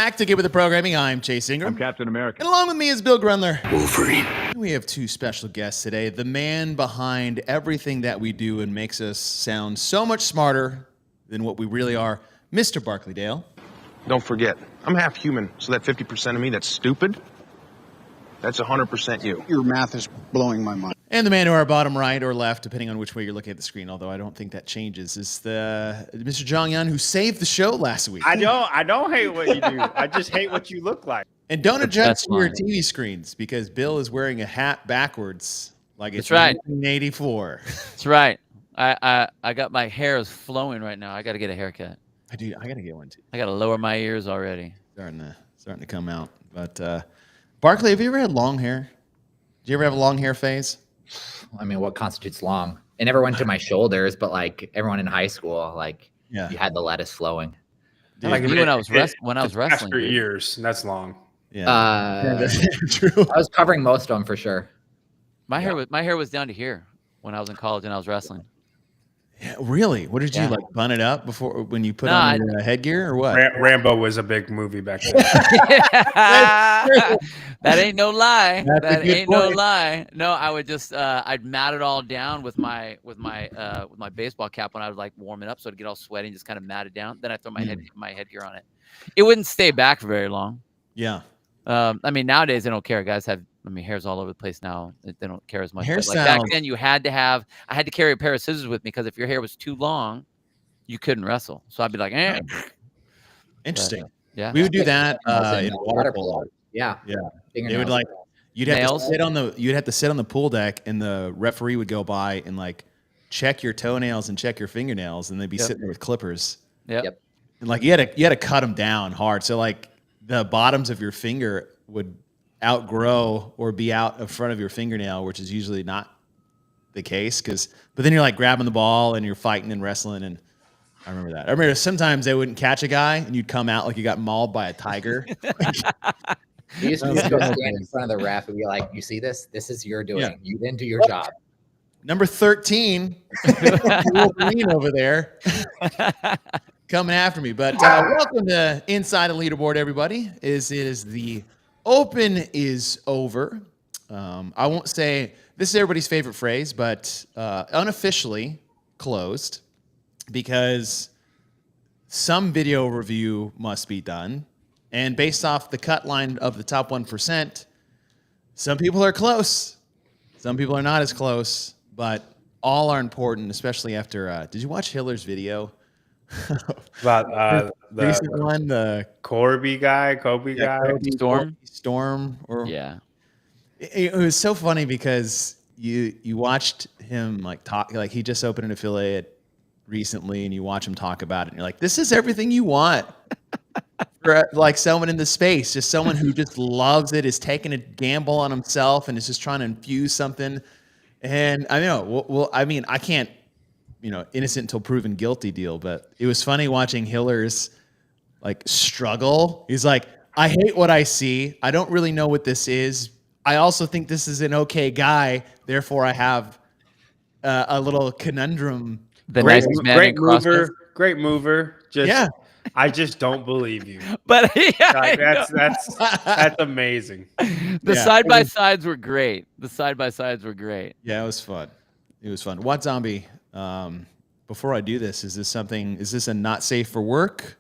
back to Get With The Programming. I'm Chase Ingram. I'm Captain America. And along with me is Bill Grunler. Wolverine. And we have two special guests today. The man behind everything that we do and makes us sound so much smarter than what we really are, Mr. Barkley Dale. Don't forget, I'm half human, so that 50% of me that's stupid, that's 100% you. Your math is blowing my mind. And the man to our bottom right or left, depending on which way you're looking at the screen, although I don't think that changes, is the Mr. Jong Yun, who saved the show last week. I don't hate what you do. I just hate what you look like. And don't adjust your TV screens because Bill is wearing a hat backwards like it's right. 1984. That's right. I got my hair is flowing right now. I got to get a haircut. I got to get one too. I got to lower my ears already. Starting to come out. But Barkley, have you ever had long hair? Did you ever have a long hair phase? I mean, what constitutes long? It never went to my shoulders, but like everyone in high school, like you had the lettuce flowing. Dude, like me when I was wrestling. After years, that's long. Yeah, that's true. I was covering most of them for sure. My hair was down to here when I was in college and I was wrestling. Yeah, really? What did you like? Bun it up before when you put on your headgear or what? Rambo was a big movie back then. That ain't no lie. That ain't no point. lie. No, I would just I'd mat it all down with my baseball cap when I was like warming up, so it'd get all sweaty and just kind of mat it down. Then I throw my headgear on it. It wouldn't stay back for very long. Yeah. I mean, nowadays they don't care. Guys have, hair's all over the place now. They don't care as much. But like back then, I had to carry a pair of scissors with me because if your hair was too long, you couldn't wrestle. So I'd be like, eh. Interesting. But, yeah. We would do that in water polo. Yeah. Yeah. They would like, you'd have to sit on the pool deck and the referee would go by and like check your toenails and check your fingernails and they'd be sitting there with clippers. Yep. And like you had to cut them down hard. So like the bottoms of your finger would outgrow or be out in front of your fingernail, which is usually not the case. But then you're like grabbing the ball and you're fighting and wrestling. And I remember that. I remember sometimes they wouldn't catch a guy and you'd come out like you got mauled by a tiger. You used to go stand in front of the ref and be like, you see this? This is your doing. Yeah. You didn't do your job. Number 13, Wolverine over there. Coming after me, but welcome to Inside the Leaderboard, everybody. The Open is over. I won't say this is everybody's favorite phrase, but unofficially closed because some video review must be done. And based off the cut line of the top 1%, some people are close. Some people are not as close, but all are important, especially after, did you watch Hiller's video? About the recent one, the Kobe guy. Storm. It was so funny because you watched him like talk, like he just opened an affiliate recently, and you watch him talk about it, and you're like, this is everything you want for like someone in the space, just someone who just loves it, is taking a gamble on himself, and is just trying to infuse something. And I know, well, I mean, I can't. Innocent until proven guilty deal. But it was funny watching Hiller's like struggle. He's like, I hate what I see. I don't really know what this is. I also think this is an okay guy. Therefore, I have a little conundrum. Great mover. I just don't believe you. But that's amazing. The side by sides were great. Yeah, it was fun. What Zombie? Before I do this, is this a not safe for work?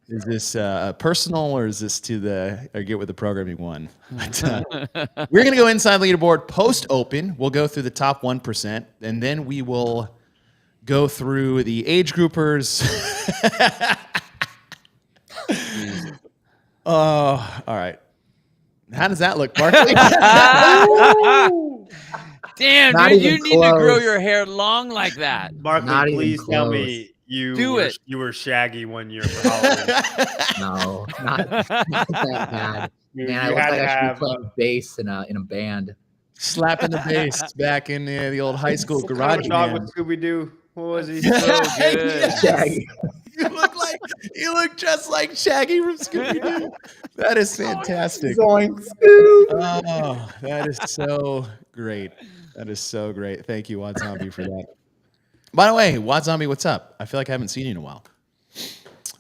Is this personal, or is this or Get With The Programming one? But, we're going to go inside leaderboard post open. We'll go through the top 1%, and then we will go through the age groupers. Oh, all right. How does that look, Barkley? Damn, dude, you need to grow your hair long like that. Barkley, please tell me you were shaggy one year for Halloween. No, not that bad. Man, I looked like I should be playing bass in a band. Slapping the bass back in the old high school garage band. With Scooby-Doo. What was he? So good. Shaggy. You look just like Shaggy from Scooby-Doo. That is fantastic. Oh, that is so great. Thank you, Watzombie, for that. By the way, Watzombie, what's up? I feel like I haven't seen you in a while.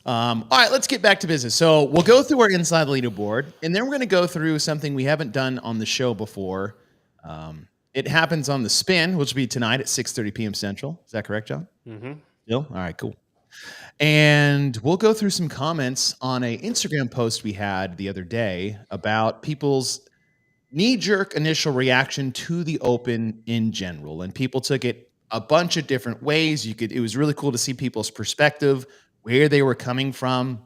All right, let's get back to business. So we'll go through our Inside the Leaderboard, and then we're going to go through something we haven't done on the show before. It happens on the spin, which will be tonight at 6:30 p.m. Central. Is that correct, John? Mm-hmm. Still? All right, cool. And we'll go through some comments on an Instagram post we had the other day about people's knee-jerk initial reaction to the Open in general. And people took it a bunch of different ways. It was really cool to see people's perspective, where they were coming from.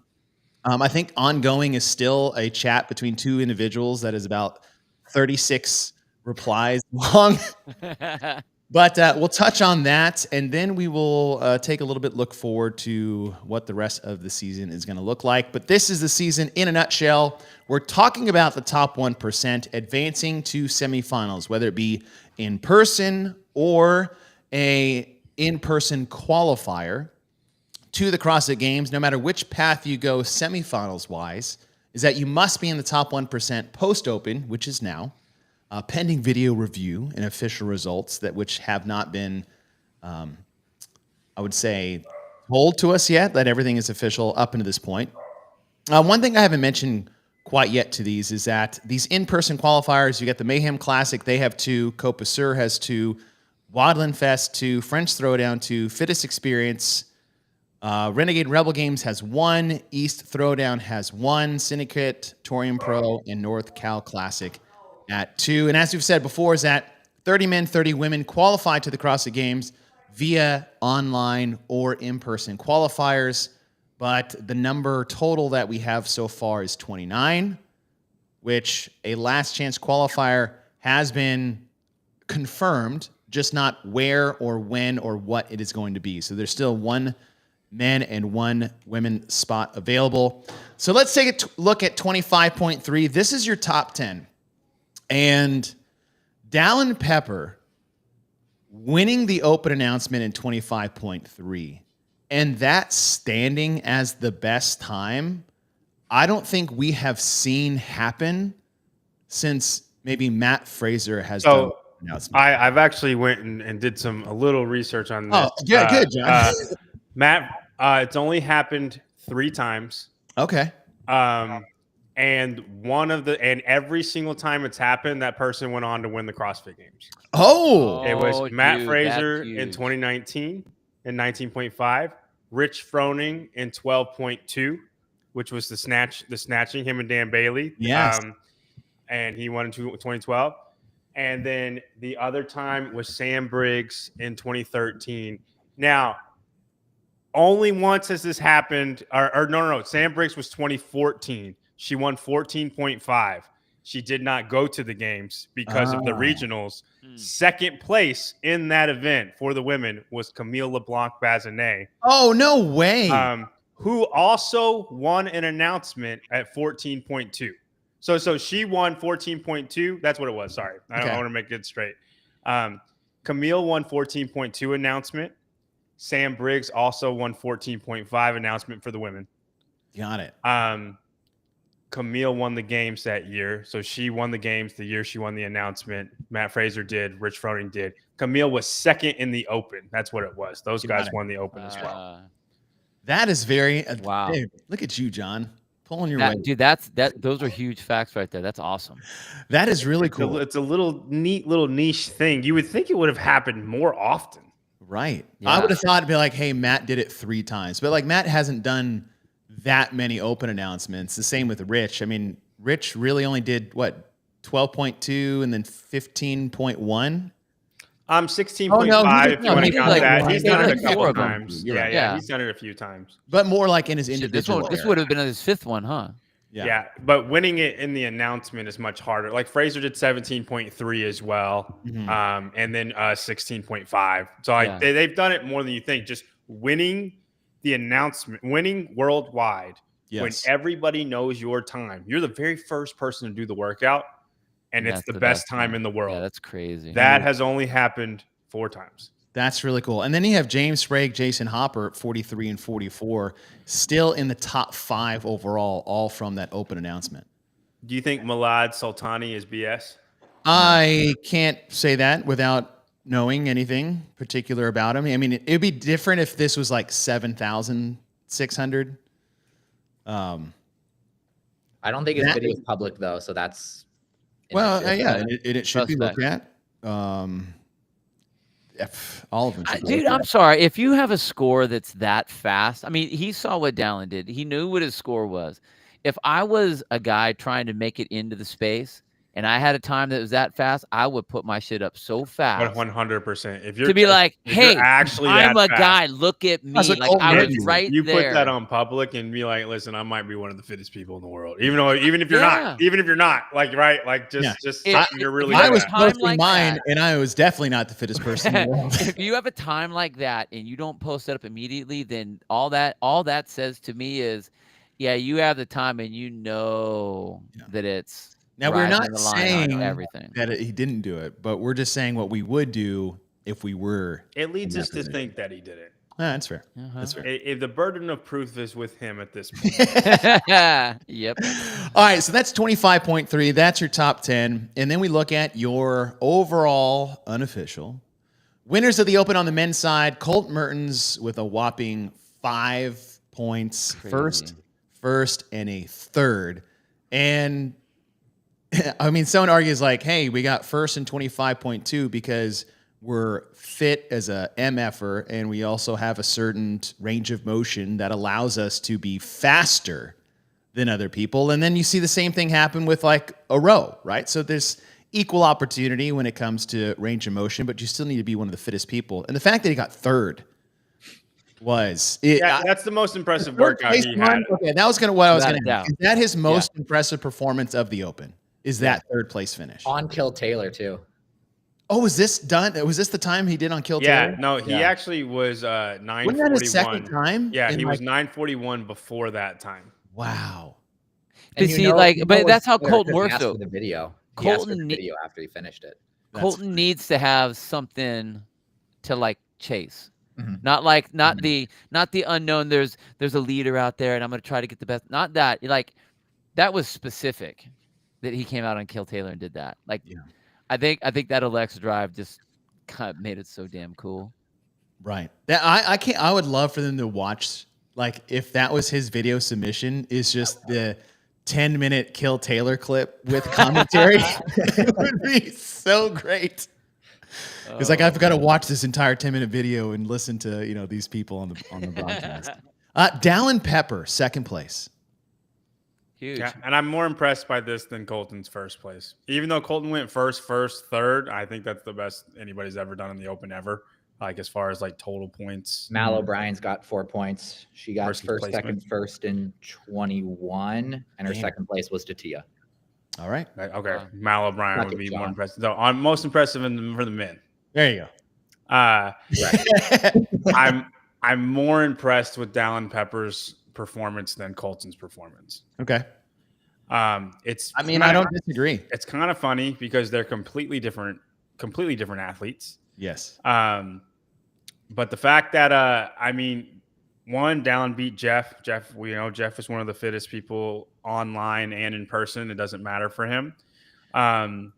I think ongoing is still a chat between two individuals that is about 36 replies long. But we'll touch on that, and then we will take a little bit look forward to what the rest of the season is going to look like. But this is the season in a nutshell. We're talking about the top 1% advancing to semifinals, whether it be in person or a in-person qualifier to the CrossFit Games. No matter which path you go semifinals-wise, is that you must be in the top 1% post-Open, which is now. Pending video review and official results which have not been, I would say, told to us yet, that everything is official up until this point. One thing I haven't mentioned quite yet to these is that these in-person qualifiers, you get the Mayhem Classic, they have 2, Copa Sur has 2, Wadland Fest 2, French Throwdown 2, Fittest Experience, Renegade Rebel Games has 1, East Throwdown has 1, Syndicate, Torium Pro, and North Cal Classic at 2. And as we've said before, is that 30 men, 30 women qualify to the CrossFit Games via online or in-person qualifiers. But the number total that we have so far is 29, which a last chance qualifier has been confirmed, just not where or when or what it is going to be. So there's still 1 men and 1 women spot available. So let's take a look at 25.3. This is your top 10. And Dallin Pepper winning the Open announcement in 25.3, and that standing as the best time, I don't think we have seen happen since maybe Matt Fraser has done the announcement. I've actually went and did a little research on this. Oh, yeah, good, John. Matt, it's only happened 3 times. Okay. And every single time it's happened, that person went on to win the CrossFit Games. Oh, it was Matt Fraser in 2019 in 19.5, Rich Froning in 12.2, which was the snatching, him and Dan Bailey. Yes. And he won in 2012. And then the other time was Sam Briggs in 2013. Now, only once has this happened. No. Sam Briggs was 2014. She won 14.5. She did not go to the games because of the regionals. Second place in that event for the women was Camille LeBlanc-Bazinet. Oh, no way. Who also won an announcement at 14.2. So she won 14.2. That's what it was. Sorry. I want to make it straight. Camille won 14.2 announcement. Sam Briggs also won 14.5 announcement for the women. Got it. Camille won the games that year. So she won the games the year she won the announcement. Matt Fraser did. Rich Froning did. Camille was second in the Open. That's what it was. Those guys won the Open as well. That is very wow. Hey, look at you, John, pulling your weight. Dude, those are huge facts right there. That's awesome. That is really cool. It's a neat little niche thing. You would think it would have happened more often. Right. Yeah. I would have thought it'd be like, hey, Matt did it 3 times. But like Matt hasn't done that many Open announcements. The same with Rich. I mean, Rich really only did what, 12.2 and then 15.1. 16.5 if you want to count that. He's done it a couple of times. Yeah, he's done it a few times. But more like in his individual. This would have been his 5th one, huh? Yeah, but winning it in the announcement is much harder. Like Fraser did 17.3 as well, and then 16.5. So they've done it more than you think. Just winning the announcement, winning worldwide, when everybody knows your time. You're the very first person to do the workout, and it's the best time in the world. Yeah, that's crazy. That has only happened 4 times. That's really cool. And then you have James Sprague, Jason Hopper, 43 and 44, still in the top 5 overall, all from that Open announcement. Do you think Milad Sultani is BS? I can't say that without knowing anything particular about him. I mean, it'd be different if this was like 7,600. I don't think his video is public though, so that's well, yeah, it should be looked at. All of them. Dude, I'm sorry. If you have a score that's that fast, I mean, he saw what Dallin did. He knew what his score was. If I was a guy trying to make it into the space and I had a time that was that fast, I would put my shit up so fast. 100%. If you're to be like, hey, actually I'm a fast, guy. Look at me. Like I was right you there. Put that on public and be like, listen, I might be one of the fittest people in the world. Even if you're not, like, right, like just you're really. I was posting mine, and I was definitely not the fittest person in the world. If you have a time like that and you don't post it up immediately, then all that says to me is, yeah, you have the time, and you know that it's. Now, we're not saying everything that he didn't do it, but we're just saying what we would do if we were. It leads us to think that he did it. That's fair. That's fair. If the burden of proof is with him at this point. Yep. All right, so that's 25.3. That's your top 10. And then we look at your overall unofficial winners of the Open on the men's side. Colt Mertens with a whopping 5 points. Crazy. First, and a third. And I mean, someone argues like, hey, we got first and 25.2 because we're fit as a MFer, and we also have a certain range of motion that allows us to be faster than other people. And then you see the same thing happen with like a row, right? So there's equal opportunity when it comes to range of motion, but you still need to be one of the fittest people. And the fact that he got third was it. Yeah, that's the most impressive workout he had. Okay, that was what I was going to ask. Is that his most impressive performance of the Open? Is that third place finish on Kill Taylor too? Oh, was this done? Was this the time he did on Kill Taylor? Yeah, no, he actually was 9:41. Wasn't that his second time? Yeah, he was 9:41 before that time. Wow. And see, but that's how Colton works though. The video. Colton video after he finished it. Colton needs to have something to like chase. Mm-hmm. Not the unknown. There's a leader out there, and I'm gonna try to get the best. Not that. Like that was specific. That he came out on Kill Taylor and did that. Like, I think that Alexa drive just kind of made it so damn cool. Right. That I would love for them to watch. Like, if that was his video submission, is just the 10-minute Kill Taylor clip with commentary. It would be so great. Because I've got to watch this entire 10-minute video and listen to these people on the broadcast. Dallin Pepper, second place. Huge. Yeah, and I'm more impressed by this than Colton's first place. Even though Colton went first, third, I think that's the best anybody's ever done in the Open ever. Like as far as like total points. Mal O'Brien's got 4 points. She got first, second, first in 21, and her second place was Tatia. All right. Okay. Mal O'Brien would be more impressive. So I'm most impressive for the men. There you go. Right. I'm more impressed with Dallin Pepper's performance than Colton's performance. Okay. I don't disagree. It's kind of funny because they're completely different athletes. Yes. But the fact that one, Dallin beat Jeff. Jeff is one of the fittest people online and in person. It doesn't matter for him. And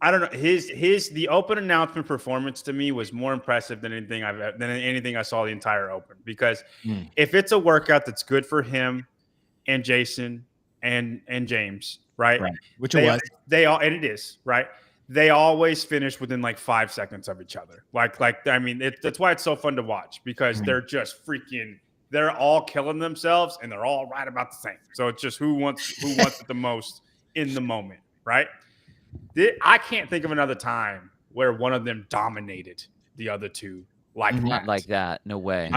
I don't know. The Open announcement performance to me was more impressive than anything I saw the entire Open. Because if it's a workout that's good for him and Jason and James, right? Which it was. And it is, right? They always finish within like 5 seconds of each other. That's why it's so fun to watch because they're just they're all killing themselves and they're all right about the same. So it's just who wants it the most in the moment, right? I can't think of another time where one of them dominated the other two not like that. No way.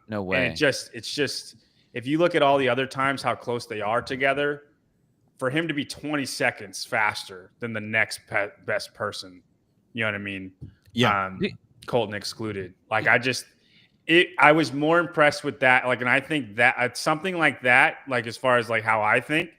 No way. And it's just if you look at all the other times how close they are together, for him to be 20 seconds faster than the next best person, you know what I mean? Yeah. Colton excluded. I was more impressed with that. And I think that something like that, as far as how I think,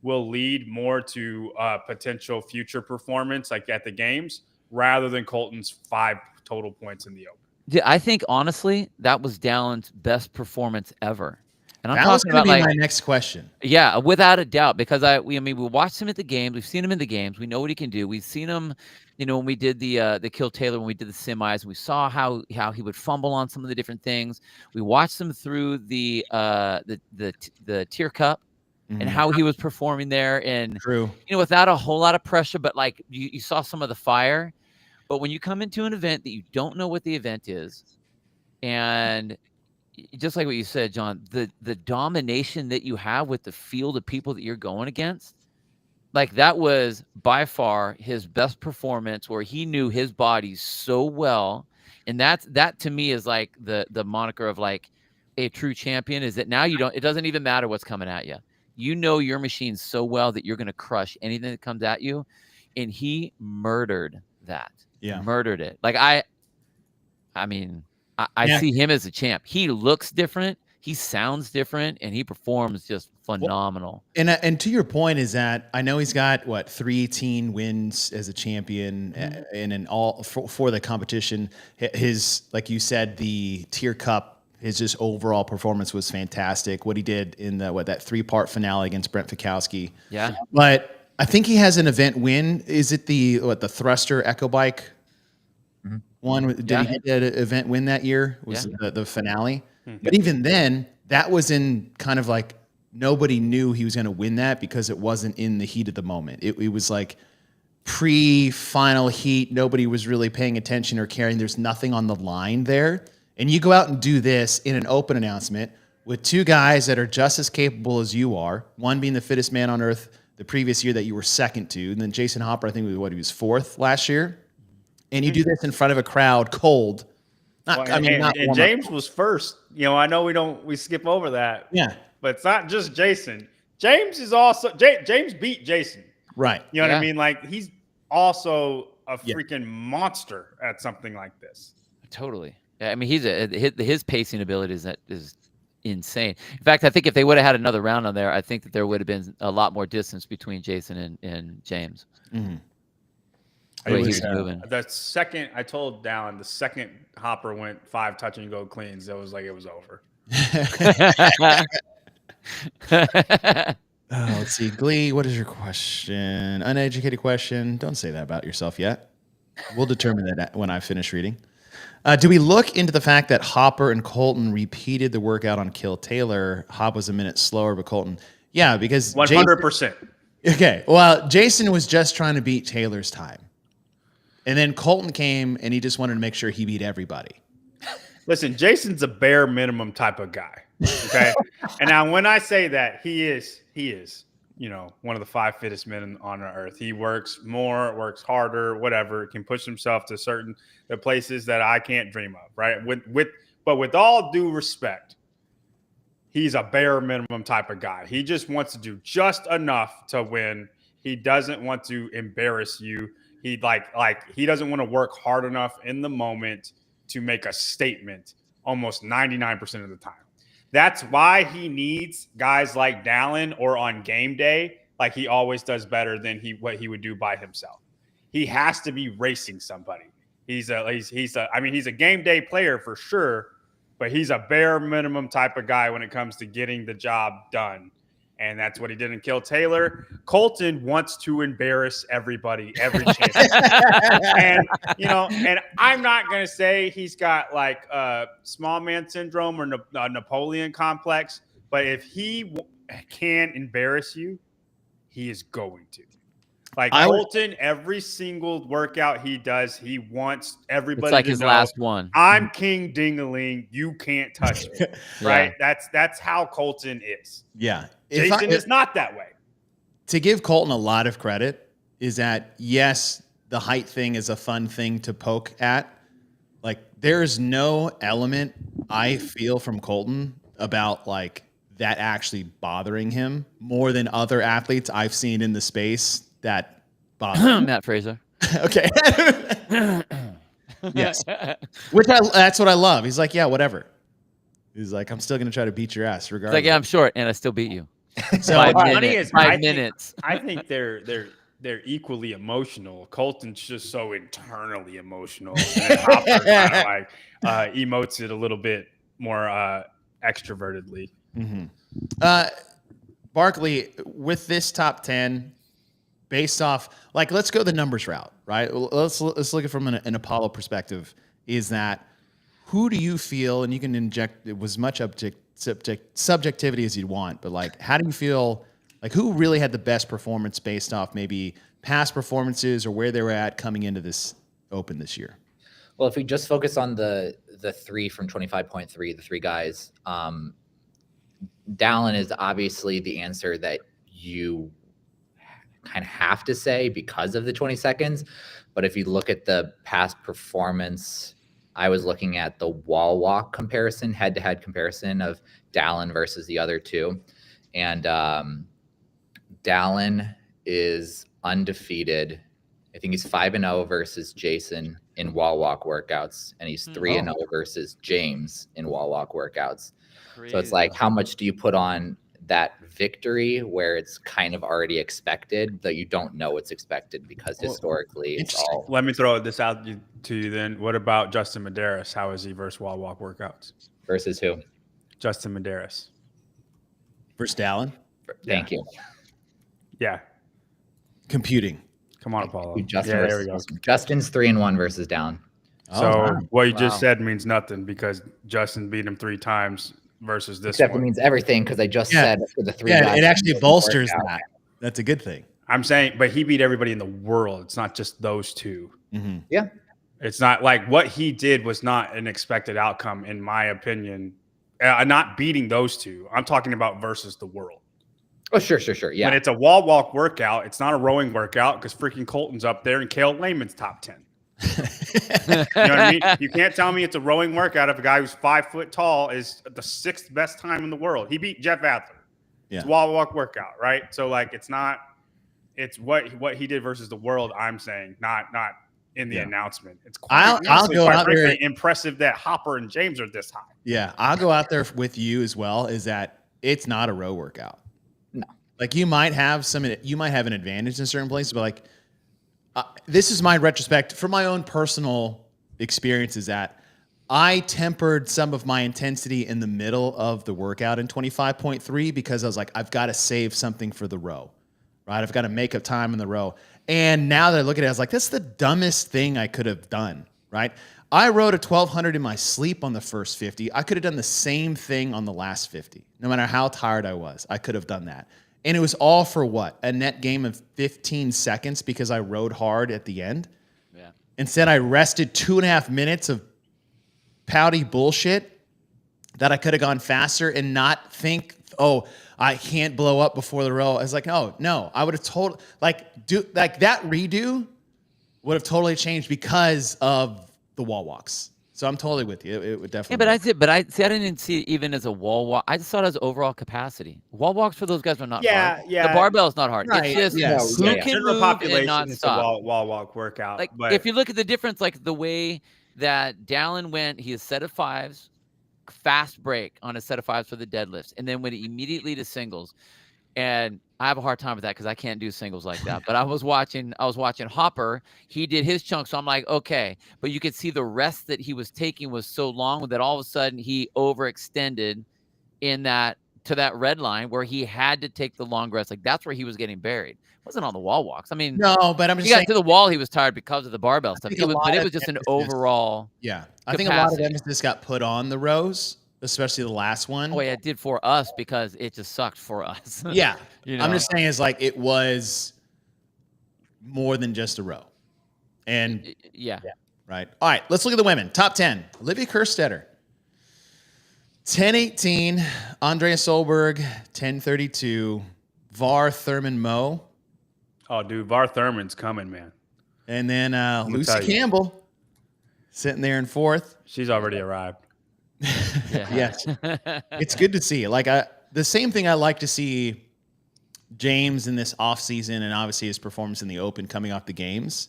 will lead more to potential future performance at the games rather than Colton's 5 total points in the Open. Yeah, I think honestly that was Dallin's best performance ever. And I'm that was talking going to about be like my next question. Yeah, without a doubt, because we watched him at the games. We've seen him in the games. We know what he can do. We've seen him, when we did the Kill Taylor, when we did the semis, and we saw how he would fumble on some of the different things. We watched him through the Tier Cup and how he was performing there, and True. without a whole lot of pressure, but like you saw some of the fire. But when you come into an event that you don't know what the event is, and just like what you said, John, the domination that you have with the field of people that you're going against, like that was by far his best performance, where he knew his body so well. And that to me is like the moniker of like a true champion, is that now it doesn't even matter what's coming at you. You know your machine so well that you're going to crush anything that comes at you. And he murdered that. Yeah. Murdered it. Like I mean, I see him as a champ. He looks different, he sounds different, and he performs just phenomenal. Well, and to your point is that I know he's got 3 teen wins as a champion, and in all for the competition. His, like you said, the Tier Cup, his just overall performance was fantastic. What he did in that 3-part finale against Brent Fikowski. Yeah, but I think he has an event win. Is it the thruster echo bike? One, did he get an event win that year? Was the finale? But even then, that was in kind of like nobody knew he was going to win that, because it wasn't in the heat of the moment. It was like pre-final heat. Nobody was really paying attention or caring. There's nothing on the line there. And you go out and do this in an open announcement with 2 guys that are just as capable as you are, one being the fittest man on earth the previous year that you were second to, and then Jason Hopper, I think he was 4th last year. And you do this in front of a crowd, cold. And James was first. I know we skip over that. Yeah, but it's not just Jason. James is also James beat Jason. Right. You know what I mean? Like, he's also a freaking monster at something like this. Totally. Yeah, I mean, his pacing ability is insane. In fact, I think if they would have had another round on there, I think that there would have been a lot more distance between Jason and James. Mm-hmm. The way he was moving. The second, I told Dallin, the second Hopper went 5 touch and go cleans, it was like it was over. Let's see. Glee, what is your question? Uneducated question. Don't say that about yourself yet. We'll determine that when I finish reading. Do we look into the fact that Hopper and Colton repeated the workout on Kill Taylor? Hop was a minute slower, but Colton, because 100%. Okay, well, Jason was just trying to beat Taylor's time. And then Colton came, and he just wanted to make sure he beat everybody. Listen, Jason's a bare minimum type of guy, okay? And now when I say that, he is, one of the 5 fittest men on earth. He works more, works harder, whatever, can push himself to certain places that I can't dream of, right? But with all due respect, he's a bare minimum type of guy. He just wants to do just enough to win. He doesn't want to embarrass you. He he doesn't want to work hard enough in the moment to make a statement almost 99% of the time. That's why he needs guys like Dallin, or on game day, like he always does better than what he would do by himself. He has to be racing somebody. He's a game day player for sure, but he's a bare minimum type of guy when it comes to getting the job done. And that's what he did in Kill Taylor. Colton wants to embarrass everybody every chance. And I'm not going to say he's got like small man syndrome or Napoleon complex, but if he can embarrass you, he is going to. Like Colton, every single workout he does, he wants everybody it's like to his know, last one. I'm King Ding-a-ling. You can't touch me. Right? That's how Colton is. Yeah. Jason is not that way. To give Colton a lot of credit is that, yes, the height thing is a fun thing to poke at. Like, there's no element I feel from Colton about like that actually bothering him more than other athletes I've seen in the space that bother him. Matt Fraser. Okay. Yes. That's what I love. He's like, yeah, whatever. He's like, I'm still going to try to beat your ass regardless. It's like, yeah, I'm short and I still beat you. So 5 minutes. I think they're equally emotional. Colton's just so internally emotional. And Hopper kind of like emotes it a little bit more extrovertedly. Barkley, with this top 10, based off, like, let's go the numbers route, right? Let's look at it from an Apollo perspective. Is that who do you feel, and you can inject as much subjectivity as you'd want, but like, how do you feel, like, who really had the best performance based off maybe past performances or where they were at coming into this Open this year? Well, if we just focus on the three from 25.3, the three guys, Dallin is obviously the answer that you kind of have to say because of the 20 seconds. But if you look at the past performance, I was looking at the wall walk comparison, head-to-head comparison of Dallin versus the other two. And Dallin is undefeated. I think he's 5-0 versus Jason in wall walk workouts, and he's 3-0 versus James in wall walk workouts. Crazy. So it's like, how much do you put on that victory where it's kind of already expected that you don't know it's expected because historically it's all. Let me throw this out to you then. What about Justin Medeiros? How is he versus wall walk workouts? Versus who? Justin Medeiros. Versus Dallin? Thank you. Yeah. Computing. Come on, Apollo. There we go. Justin's 3-1 versus Dallin. So what you just said means nothing because Justin beat him 3 times versus this Except one. It means everything because I just said for the 3 guys. Yeah, it actually bolsters that. That's a good thing. I'm saying, but he beat everybody in the world. It's not just those two. Mm-hmm. Yeah. It's not like what he did was not an expected outcome, in my opinion. Not beating those two. I'm talking about versus the world. Oh, sure. Yeah. When it's a wall walk workout, it's not a rowing workout because freaking Colton's up there and Cale Lehman's top 10. You know what I mean? You can't tell me it's a rowing workout if a guy who's 5 foot tall is the 6th best time in the world. He beat Jeff Adler. Yeah. It's a wall walk workout, right? So like, it's not. It's what he did versus the world. I'm saying, not in the announcement. It's quite, I'll go out there. Impressive that Hopper and James are this high. Yeah, I'll go out there with you as well. Is that it's not a row workout. No. Like you might have an advantage in certain places, but like this is my retrospect for my own personal experience is that I tempered some of my intensity in the middle of the workout in 25.3 because I was like, I've got to save something for the row, right? I've got to make up time in the row. And now that I look at it, I was like, that's the dumbest thing I could have done, right? I rode a 1200 in my sleep on the first 50. I could have done the same thing on the last 50. No matter how tired I was, I could have done that. And it was all for what? A net game of 15 seconds because I rode hard at the end. Yeah. Instead, I rested 2.5 minutes of pouty bullshit that I could have gone faster and not think, oh, I can't blow up before the row. I was like, oh, no. I would have that redo would have totally changed because of the wall walks. So I'm totally with you. It would definitely. Yeah, I didn't see it even as a wall walk. I just thought it as overall capacity. Wall walks for those guys are not hard. Yeah. The barbell is not hard. Right. It's just who can General move population, and not it's stop. a wall walk workout. Like but if you look at the difference, like the way that Dallin went, he has set of 5s, fast break on a set of 5s for the deadlifts, and then went immediately to singles. And I have a hard time with that because I can't do singles like that. But I was watching Hopper. He did his chunk. So I'm like, okay. But you could see the rest that he was taking was so long that all of a sudden he overextended to that red line where he had to take the long rest. Like that's where he was getting buried. It wasn't on the wall walks. I mean, no, but I'm just he got saying, to the wall. He was tired because of the barbell stuff. it was just an overall. Yeah. I think a lot of emphasis got put on the rows, especially the last one. Oh, yeah, it did for us because it just sucked for us. Yeah. You know? I'm just saying it's like it was more than just a row. And yeah. Right. All right. Let's look at the women. Top 10. Olivia Kerstetter. 10:18. Andrea Solberg. 10:32. Var Thurman Moe. Oh, dude, Var Thurman's coming, man. And then Lucy Campbell sitting there in 4th. She's already arrived. Yes. It's good to see. Like the same thing I like to see James in this offseason and obviously his performance in the Open coming off the games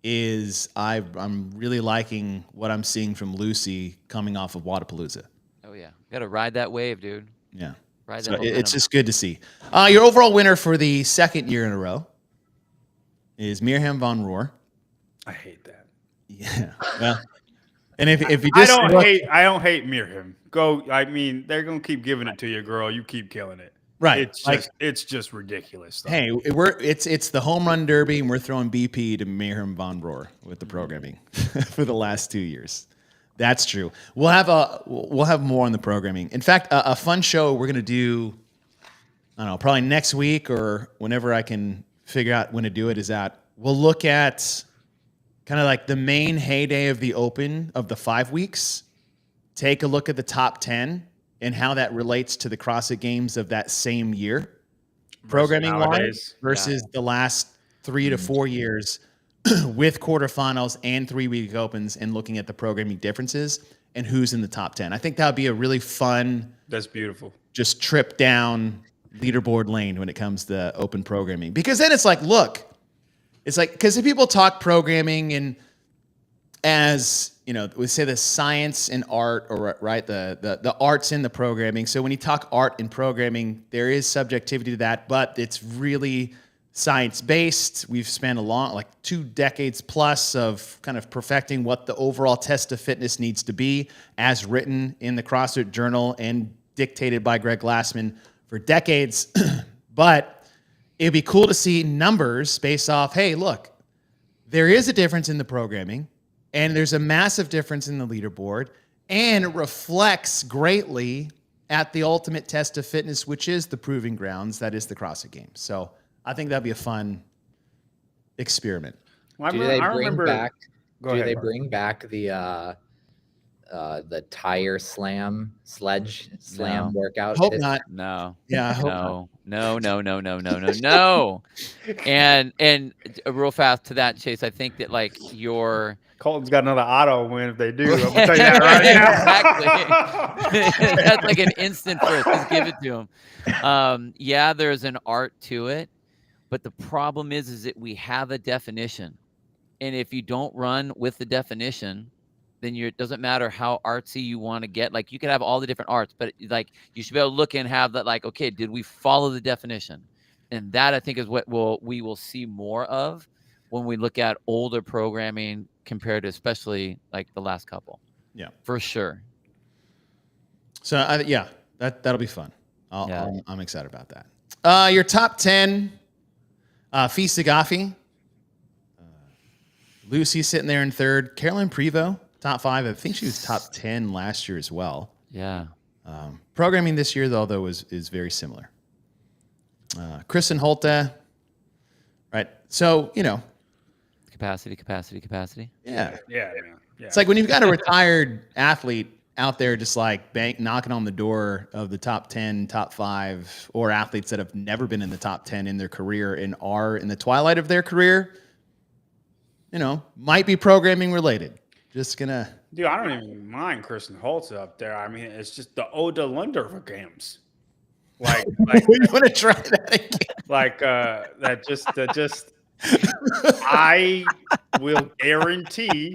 is I'm really liking what I'm seeing from Lucy coming off of Wadapalooza. Oh, yeah. Got to ride that wave, dude. Yeah. Ride So that it's just good to see. Your overall winner for the second year in a row is Mirjam van Roer. I hate that. Yeah. Well, And if you I just don't hate Miriam. Go. I mean, they're gonna keep giving it to you, girl. You keep killing it. right, It's just ridiculous. Stuff. hey, it's the home run derby, and we're throwing BP to Mayhem Von Rohr with the programming for the last 2 years. That's true. We'll have more on the programming. In fact, a fun show we're gonna do. I don't know, probably next week or whenever I can figure out when to do it is that we'll look at kind of like the main heyday of the Open of the 5 weeks. Take a look at the top 10 and how that relates to the CrossFit Games of that same year, programming wise, versus the last 3 to 4 years with quarterfinals and 3-week Opens, and looking at the programming differences and who's in the top 10. I think that would be a really fun. That's beautiful. Just trip down leaderboard lane when it comes to Open programming, because then it's like, look, it's like, because if people talk programming and as you know, we say the science and art, or right, the arts in the programming. So when you talk art in programming, there is subjectivity to that, but it's really science based. We've spent like 2 decades plus of kind of perfecting what the overall test of fitness needs to be, as written in the CrossFit Journal and dictated by Greg Glassman for decades. But it'd be cool to see numbers based off, hey, look, there is a difference in the programming, and there's a massive difference in the leaderboard, and it reflects greatly at the ultimate test of fitness, which is the proving grounds, that is the CrossFit Games. So I think that'd be a fun experiment. Well, Do they bring back the tire sledge slam workout? Hope not. No. Yeah, I hope No. And real fast to that, Chase, I think that like your Colton's got another auto win if they do. I'm gonna tell you that right now. Exactly. That's like an instant first. Just give it to him. Yeah, there's an art to it, but the problem is that we have a definition, and if you don't run with the definition, then it doesn't matter how artsy you want to get. Like, you can have all the different arts, but like you should be able to look and have that, like, okay, did we follow the definition? And that, I think, is what we will see more of when we look at older programming compared to especially like the last couple. Yeah, for sure. So that'll be fun. I'm excited about that. Your top 10, Fee Sagafi. Lucy sitting there in third. Caroline Prevost, top 5. I think she was top 10 last year as well. Yeah. Programming this year, though, is very similar. Kristen Holte. Right. So, Capacity. Yeah. Yeah. It's like when you've got a retired athlete out there just like knocking on the door of the top 10, top 5, or athletes that have never been in the top 10 in their career and are in the twilight of their career, might be programming related. Just gonna. Dude, I don't even mind Kristen Holtz up there. I mean, it's just the Oda Lunder Games. Like you want to try that again? Like that just I will guarantee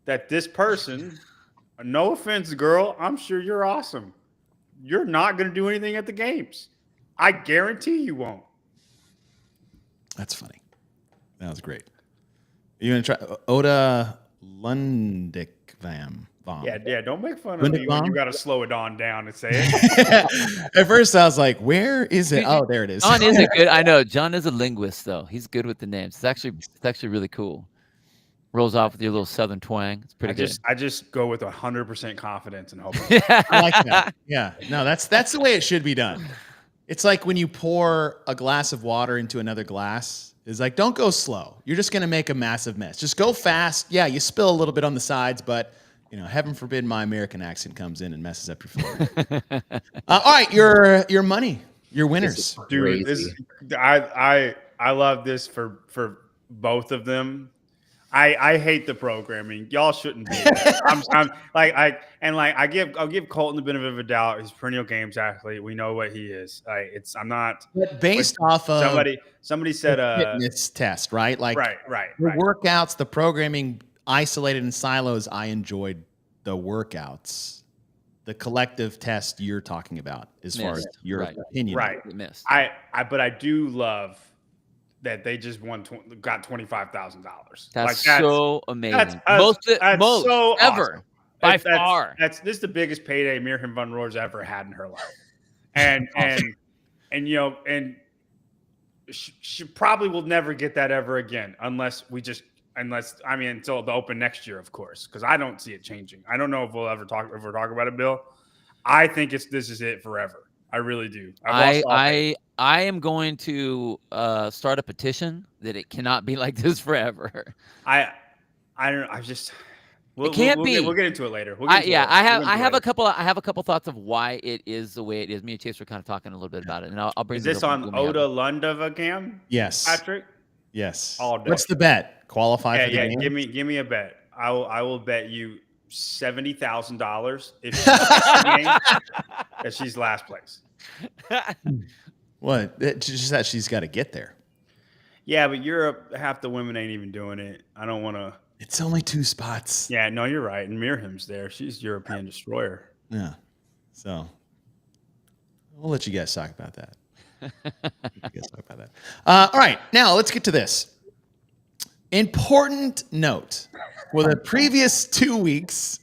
that this person, no offense, girl, I'm sure you're awesome. You're not going to do anything at the games. I guarantee you won't. That's funny. That was great. You going to try Oda Lundikvam? Yeah, don't make fun of me when you got to slow it on down and say it. At first, I was like, where is it? Oh, there it is. John is a good. I know John is a linguist, though. He's good with the names. It's actually really cool. Rolls off with your little southern twang. It's pretty good. I just go with 100% confidence and hope. I like that. Yeah, no, that's the way it should be done. It's like when you pour a glass of water into another glass. It's like, don't go slow. You're just going to make a massive mess. Just go fast. Yeah, you spill a little bit on the sides, but heaven forbid my American accent comes in and messes up your flow. All right, your money, your winners. Dude, I love this for both of them. I hate the programming. Y'all shouldn't do that. I'll give Colton the benefit of a doubt. He's a perennial games athlete. We know what he is. I'm not. But based off of somebody said a fitness test, right? Like right. The workouts, the programming isolated in silos. I enjoyed the workouts. The collective test you're talking about, as far as your opinion, right? Missed. But I do love that they just got $25,000. That's so amazing. Most so ever awesome. by far. This is the biggest payday Mirjam van Roor's ever had in her life, and she probably will never get that ever again until the Open next year, of course, because I don't see it changing. I don't know if we'll ever talk about it, Bill. I think this is it forever. I really do. I am going to start a petition that it cannot be like this forever. I don't. I just. It can't be. We'll get into it later. I have a couple thoughts of why it is the way it is. Me and Chase were kind of talking a little bit about it, and I'll bring. Is this on Oda Lundavagam? Yes, Patrick. Yes. All day. What's the bet? Qualify for the game? Give me a bet. I will bet you $70,000 if she's that she's last place. What? It's just that she's got to get there. Yeah, but Europe, half the women ain't even doing it. I don't want to. It's only 2 spots. Yeah, no, you're right. And Mirjam's there. She's European destroyer. Yeah. So we'll let you guys talk about that. All right. Now let's get to this. Important note. For the previous 2 weeks,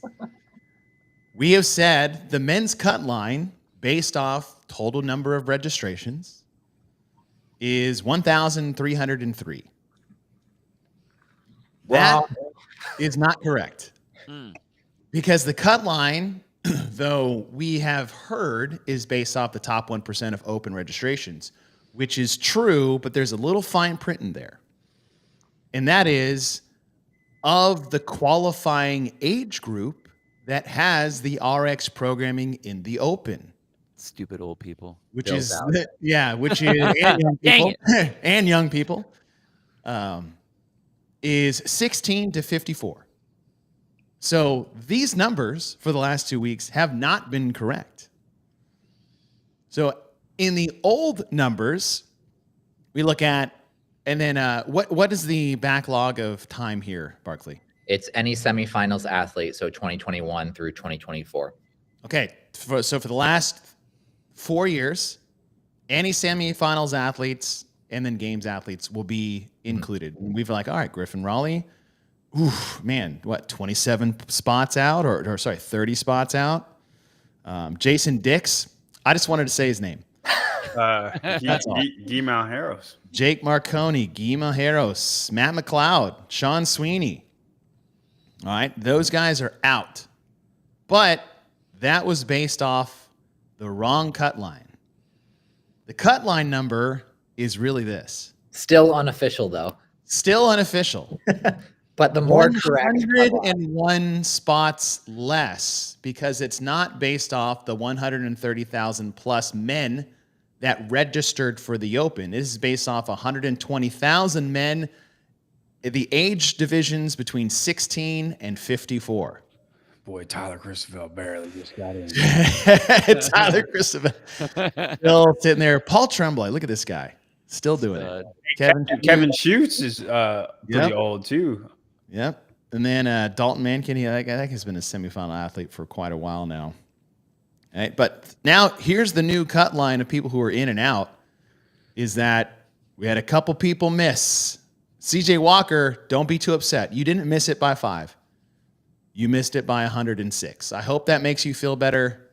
we have said the men's cut line, based off total number of registrations, is 1,303. That is not correct. Because the cut line, though we have heard, is based off the top 1% of open registrations, which is true, but there's a little fine print in there. And that is of the qualifying age group that has the RX programming in the open. Stupid old people. Which is and young people, and young people. Is 16 to 54. So these numbers for the last 2 weeks have not been correct. So in the old numbers, we look at, and then what is the backlog of time here, Barkley? It's any semifinals athlete, so 2021 through 2024. Okay, so for the last 4 years, any semifinals athletes and then games athletes will be included. And we've like, all right, Griffin Raleigh, oof, man, what, 27 spots out or 30 spots out? Jason Dix, I just wanted to say his name. Guy Malheiros. Jake Marconi, Guy Malheiros, Matt McLeod, Sean Sweeney. All right, those guys are out. But that was based off the wrong cut line. The cut line number is really this. Still unofficial, though. Still unofficial. But the more correct. 101 spots less, because it's not based off the 130,000 plus men that registered for the Open. This is based off 120,000 men, the age divisions between 16 and 54. Boy, Tyler Christoffel barely just got in. Tyler Christoffel still sitting there. Paul Tremblay, look at this guy. Still doing it. Kevin Schutz is pretty old, too. Yep. And then Dalton Mankin, I think has been a semifinal athlete for quite a while now. All right, but now here's the new cut line of people who are in and out, is that we had a couple people miss. CJ Walker, don't be too upset. You didn't miss it by 5. You missed it by 106. I hope that makes you feel better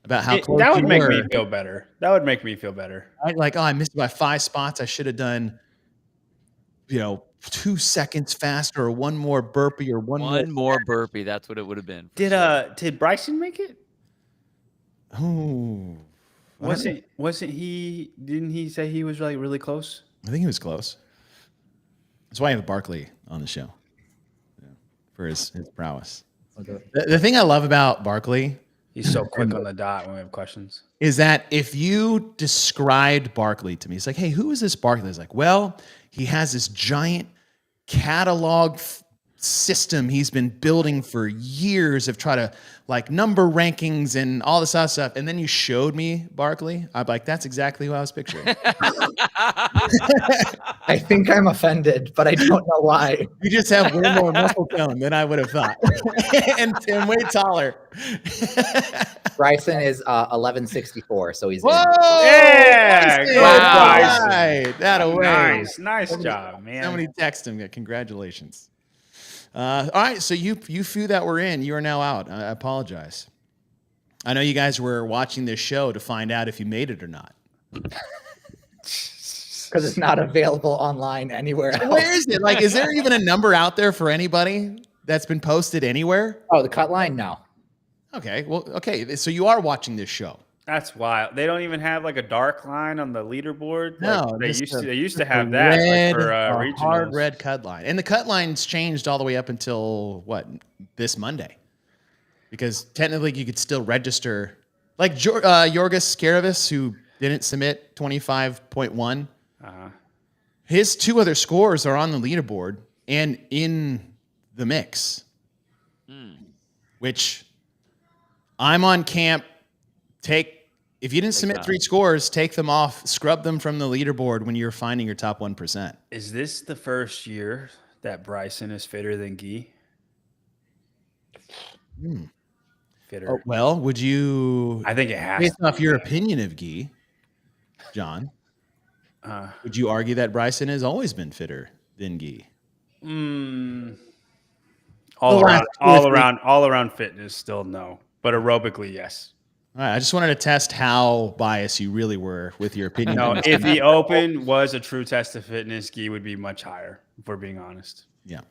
about how close that would you make were. me feel better. That would make me feel better. Like, I missed it by 5 spots. I should have done, 2 seconds faster, or one more burpee, or one more burpee. That's what it would have been. Did Bryson make it? Oh, wasn't he? Didn't he say he was like really close? I think he was close. That's why I have Barkley on the show, for his prowess. The thing I love about Barkley, he's so quick on the dot when we have questions, is that if you described Barkley to me, it's like, hey, who is this Barkley? It's like, well, he has this giant catalog system he's been building for years of try to like number rankings and all this other stuff. And then you showed me Barkley. I'm like, that's exactly who I was picturing. I think I'm offended, but I don't know why. You just have way more muscle tone than I would have thought. and way taller. Bryson is 1164, so he's Whoa! Yeah, Bryson! go All Bryson. right, that away. Nice job, man. Somebody text him. Congratulations. All right, so you few that were in, you are now out. I apologize. I know you guys were watching this show to find out if you made it or not. Because it's not available online anywhere else. Where is it? Like, is there even a number out there for anybody that's been posted anywhere? Oh, the Cutline? No. Okay, well, okay. So you are watching this show. That's wild. They don't even have like a dark line on the leaderboard. No, Like, they just used to have that red, like, for a hard regionals. red cut line, and the cut line's changed all the way up until what, this Monday, because technically you could still register. Like Jorgis Skaravis, who didn't submit 25.1, his 2 other scores are on the leaderboard and in the mix, which I'm on camp. If you didn't submit 3 scores, take them off, scrub them from the leaderboard when you're finding your top 1%. Is this the first year that Bryson is fitter than Guy? Fitter. Oh, well, would you, I think it has based to off be. your opinion of Guy, John, would you argue that Bryson has always been fitter than Guy? All last around, all around fitness, still no, but aerobically, yes. All right, I just wanted to test how biased you really were with your opinion. No, if the Open was a true test of fitness, Guy would be much higher, if we're being honest. Yeah.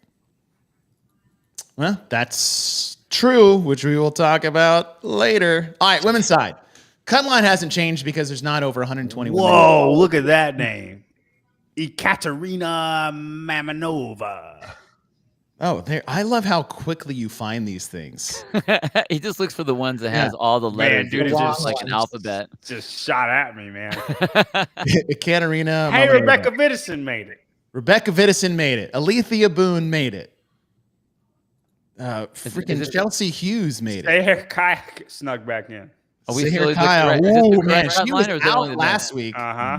Well, that's true, which we will talk about later. All right, women's side. Cutline hasn't changed because there's not over 120 women. Whoa, look at that name. Ekaterina Mamanova. Oh, there! I love how quickly you find these things. He just looks for the ones that has all the letters. Man, dude, it's it's just just like an alphabet. Just shot at me, man. Ekaterina. Hey, Mamanova. Rebecca Vidison made it. Rebecca Vidison made it. Alethea Boone made it. Freaking it- Chelsea Hughes made it. Hey, Kayak snuck back in. Are we Sahir still Kaya. is this the Ooh, correct man, she cut was line, or is it only out the last men? week. Uh-huh.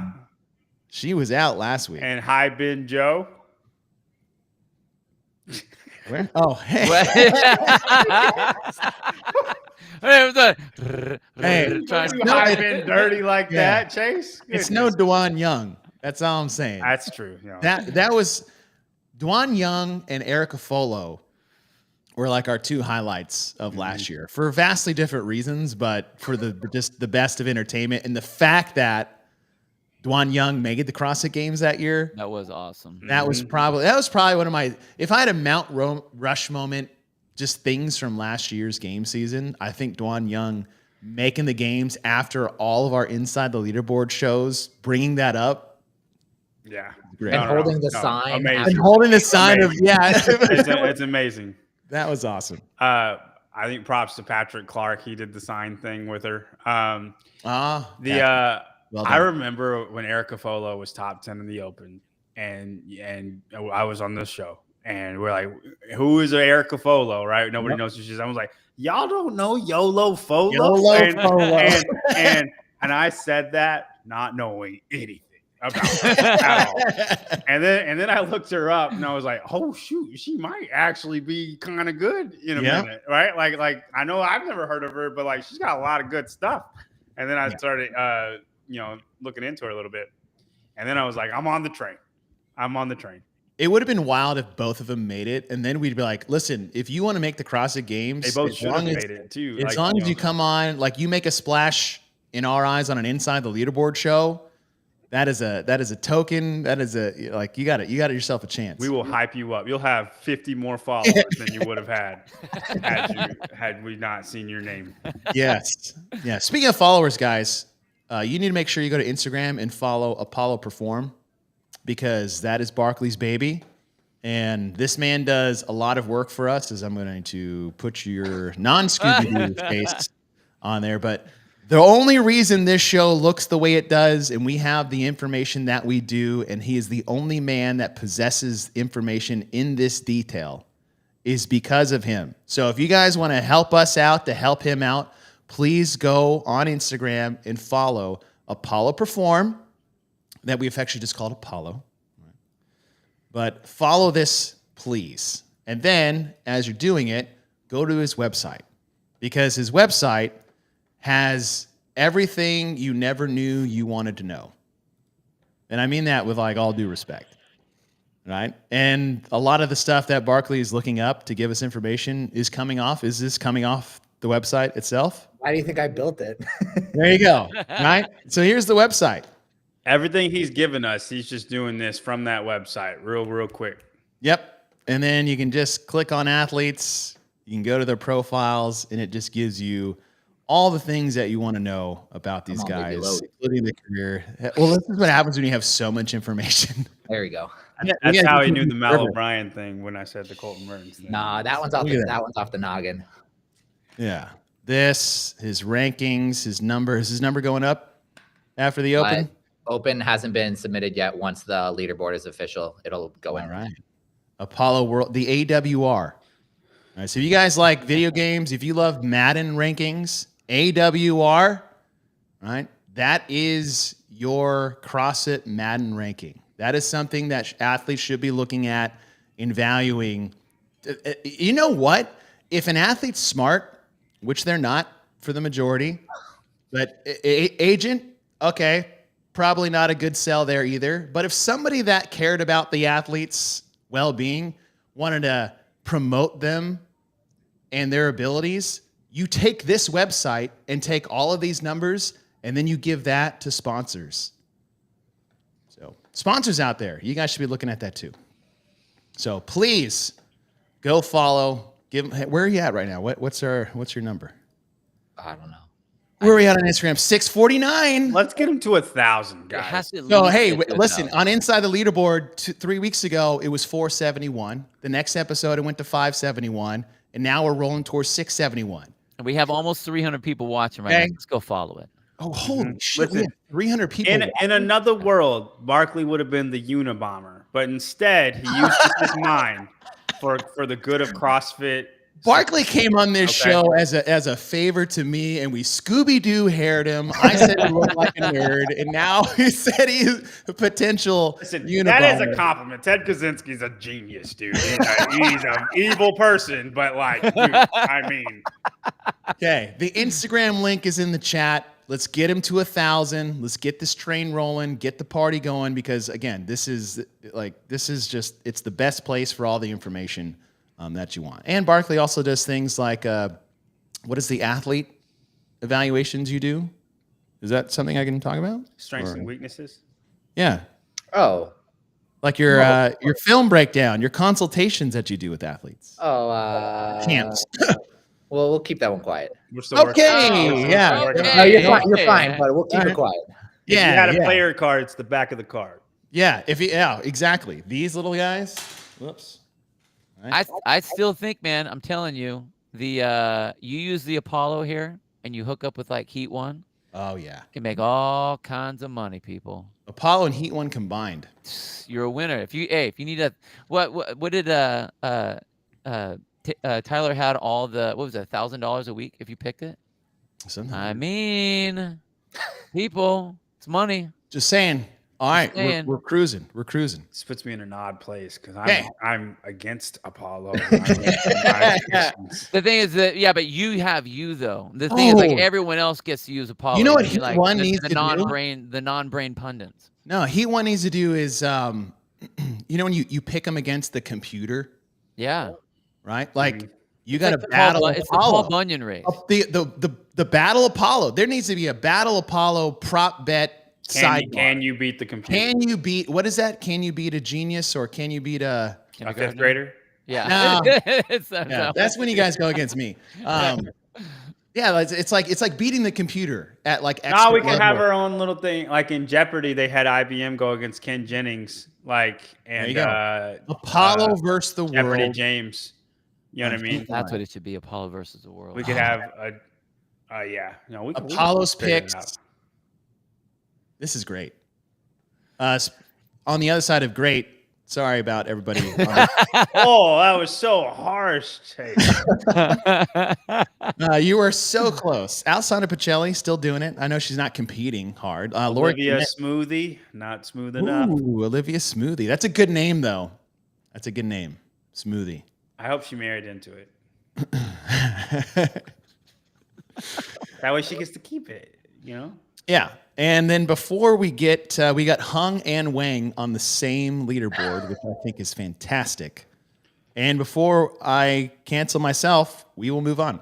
She was out last week. And Hi Ben Joe. Where? Oh, hey. Hey, Trying You to- Hi Ben dirty like Yeah. that, Chase? It's no Dwan Young. That's all I'm saying. That's true. You know. That was Dwan Young and Erica Folo were like our 2 highlights of last year for vastly different reasons, but for just the best of entertainment and the fact that Dwan Young made the CrossFit Games that year. That was awesome. That was probably one of my. If I had a Mount Rush moment, just things from last year's game season, I think Dwan Young making the games after all of our Inside the Leaderboard shows, bringing that up. Yeah. Great. And holding the sign. Amazing. And holding the sign of, yeah. It's amazing. That was awesome. I think props to Patrick Clark. He did the sign thing with her. Well I done. remember when Erica Folo was top 10 in the Open, and I was on this show, and we're like, "Who is Erica Folo?" Right? Nobody knows who she is. I was like, "Y'all don't know Yolo Folo?" Folo. And I said that not knowing anything about it at all. And then I looked her up, and I was like, "Oh shoot, she might actually be kind of good in a minute, right?" Like I know I've never heard of her, but like she's got a lot of good stuff. And then I started, looking into her a little bit, and then I was like, I'm on the train. It would have been wild if both of them made it, and then we'd be like, "Listen, if you want to make the CrossFit Games, They both as should have long made as- it too. As long as you come on, like you make a splash in our eyes on an Inside the Leaderboard show, that is a token. That is you got yourself a chance. we will hype you up. You'll have 50 more followers than you would have had we not seen your name. Yes. Yeah. Speaking of followers, guys, you need to make sure you go to Instagram and follow Apollo Perform, because that is Barkley's baby. And this man does a lot of work for us, as I'm going to put your non-Scooby-Doo face on there. But the only reason this show looks the way it does, and we have the information that we do, and he is the only man that possesses information in this detail, is because of him. So if you guys want to help us out to help him out, please go on Instagram and follow Apollo Perform, that we affectionately just called Apollo. But follow this, please. And then, as you're doing it, go to his website, because his website has everything you never knew you wanted to know. And I mean that with like all due respect, right? And a lot of the stuff that Barkley is looking up to give us information is coming off. Is this coming off the website itself? Why do you think I built it? There you go, right? So here's the website. Everything he's given us, he's just doing this from that website real quick. Yep. And then you can just click on athletes. You can go to their profiles, and it just gives you all the things that you want to know about these guys, including the career. Well, this is what happens when you have so much information. There you go. That's how he knew the Mal O'Brien thing when I said the Colton Mertens thing. Nah, that one's off the noggin. Yeah. His rankings, his numbers. His number going up after the Open? Open hasn't been submitted yet. Once the leaderboard is official, it'll go in. All right. Apollo World, the AWR. All right. So if you guys like video games, if you love Madden rankings, AWR, right? That is your CrossFit Madden ranking. That is something that athletes should be looking at in valuing. You know what? If an athlete's smart, which they're not for the majority, but agent, okay, probably not a good sell there either. But if somebody that cared about the athlete's well-being wanted to promote them and their abilities, you take this website and take all of these numbers, and then you give that to sponsors. So sponsors out there, you guys should be looking at that too. So please go follow. Where are you at right now? What's your number? I don't know. Where are we at on Instagram? 649. Let's get him to 1,000, guys. So, hey, listen, on Inside the Leaderboard 3 weeks ago, it was 471. The next episode, it went to 571. And now we're rolling towards 671. And we have almost 300 people watching right now. Let's go follow it. Oh, holy shit. We have 300 people. In another world, Barkley would have been the Unabomber. But instead, he used his mind for the good of CrossFit. Barkley came on this show as a favor to me, and we Scooby-Doo haired him. I said he looked like a nerd, and now he said he's a potential Unabomber. That is a compliment. Ted Kaczynski's a genius, dude. He's an evil person, but like, dude, I mean. Okay, the Instagram link is in the chat. Let's get him to 1,000. Let's get this train rolling, get the party going, because again, this is just, it's the best place for all the information that you want. And Barkley also does things like, what is the athlete evaluations you do? Is that something I can talk about? Strengths and weaknesses? Yeah. Oh. Like your film breakdown, your consultations that you do with athletes. Oh, camps. Well, we'll keep that one quiet. Okay. Yeah. No, you're fine, but we'll keep it quiet. If you had a player card, it's the back of the card. Yeah. Exactly. These little guys. Whoops. I still think, man, I'm telling you, you use the Apollo here and you hook up with like Heat One. Oh yeah. You can make all kinds of money, people. Apollo and Heat One combined. You're a winner. If you need what did Tyler had all the, what was it, $1,000 a week if you picked it? Something. I mean, people, it's money. Just saying. All right, we're cruising. We're cruising. This puts me in an odd place because I'm against Apollo. The thing is that but you have you though. The thing is like everyone else gets to use Apollo. You know what Heat like, One needs to do? The non-brain pundits. No, Heat One needs to do is you know when you pick them against the computer. Yeah. Right. Like you got to battle. It's the Paul Bunyan race. The Battle Apollo. There needs to be a Battle Apollo prop bet. Can you beat the computer? Can you beat, what is that? Can you beat a genius or can you beat a fifth grader? Yeah. No. That's when you guys go against me. Yeah, it's like beating the computer at like extra No, we can have our own little thing. Like in Jeopardy, they had IBM go against Ken Jennings. Apollo versus the Jeopardy world. James. You know what I mean? That's what it should be, Apollo versus the world. We could have Apollo's picks. This is great. On the other side of great, Sorry about everybody. Oh, that was so harsh, Chase. You were so close. Alessandra Pacelli still doing it. I know she's not competing hard. Olivia Smoothie, not smooth enough. Ooh, Olivia Smoothie. That's a good name, though. That's a good name. Smoothie. I hope she married into it. That way she gets to keep it, you know? Yeah. And then before we get, we got Hung and Wang on the same leaderboard, which I think is fantastic. And before I cancel myself, we will move on.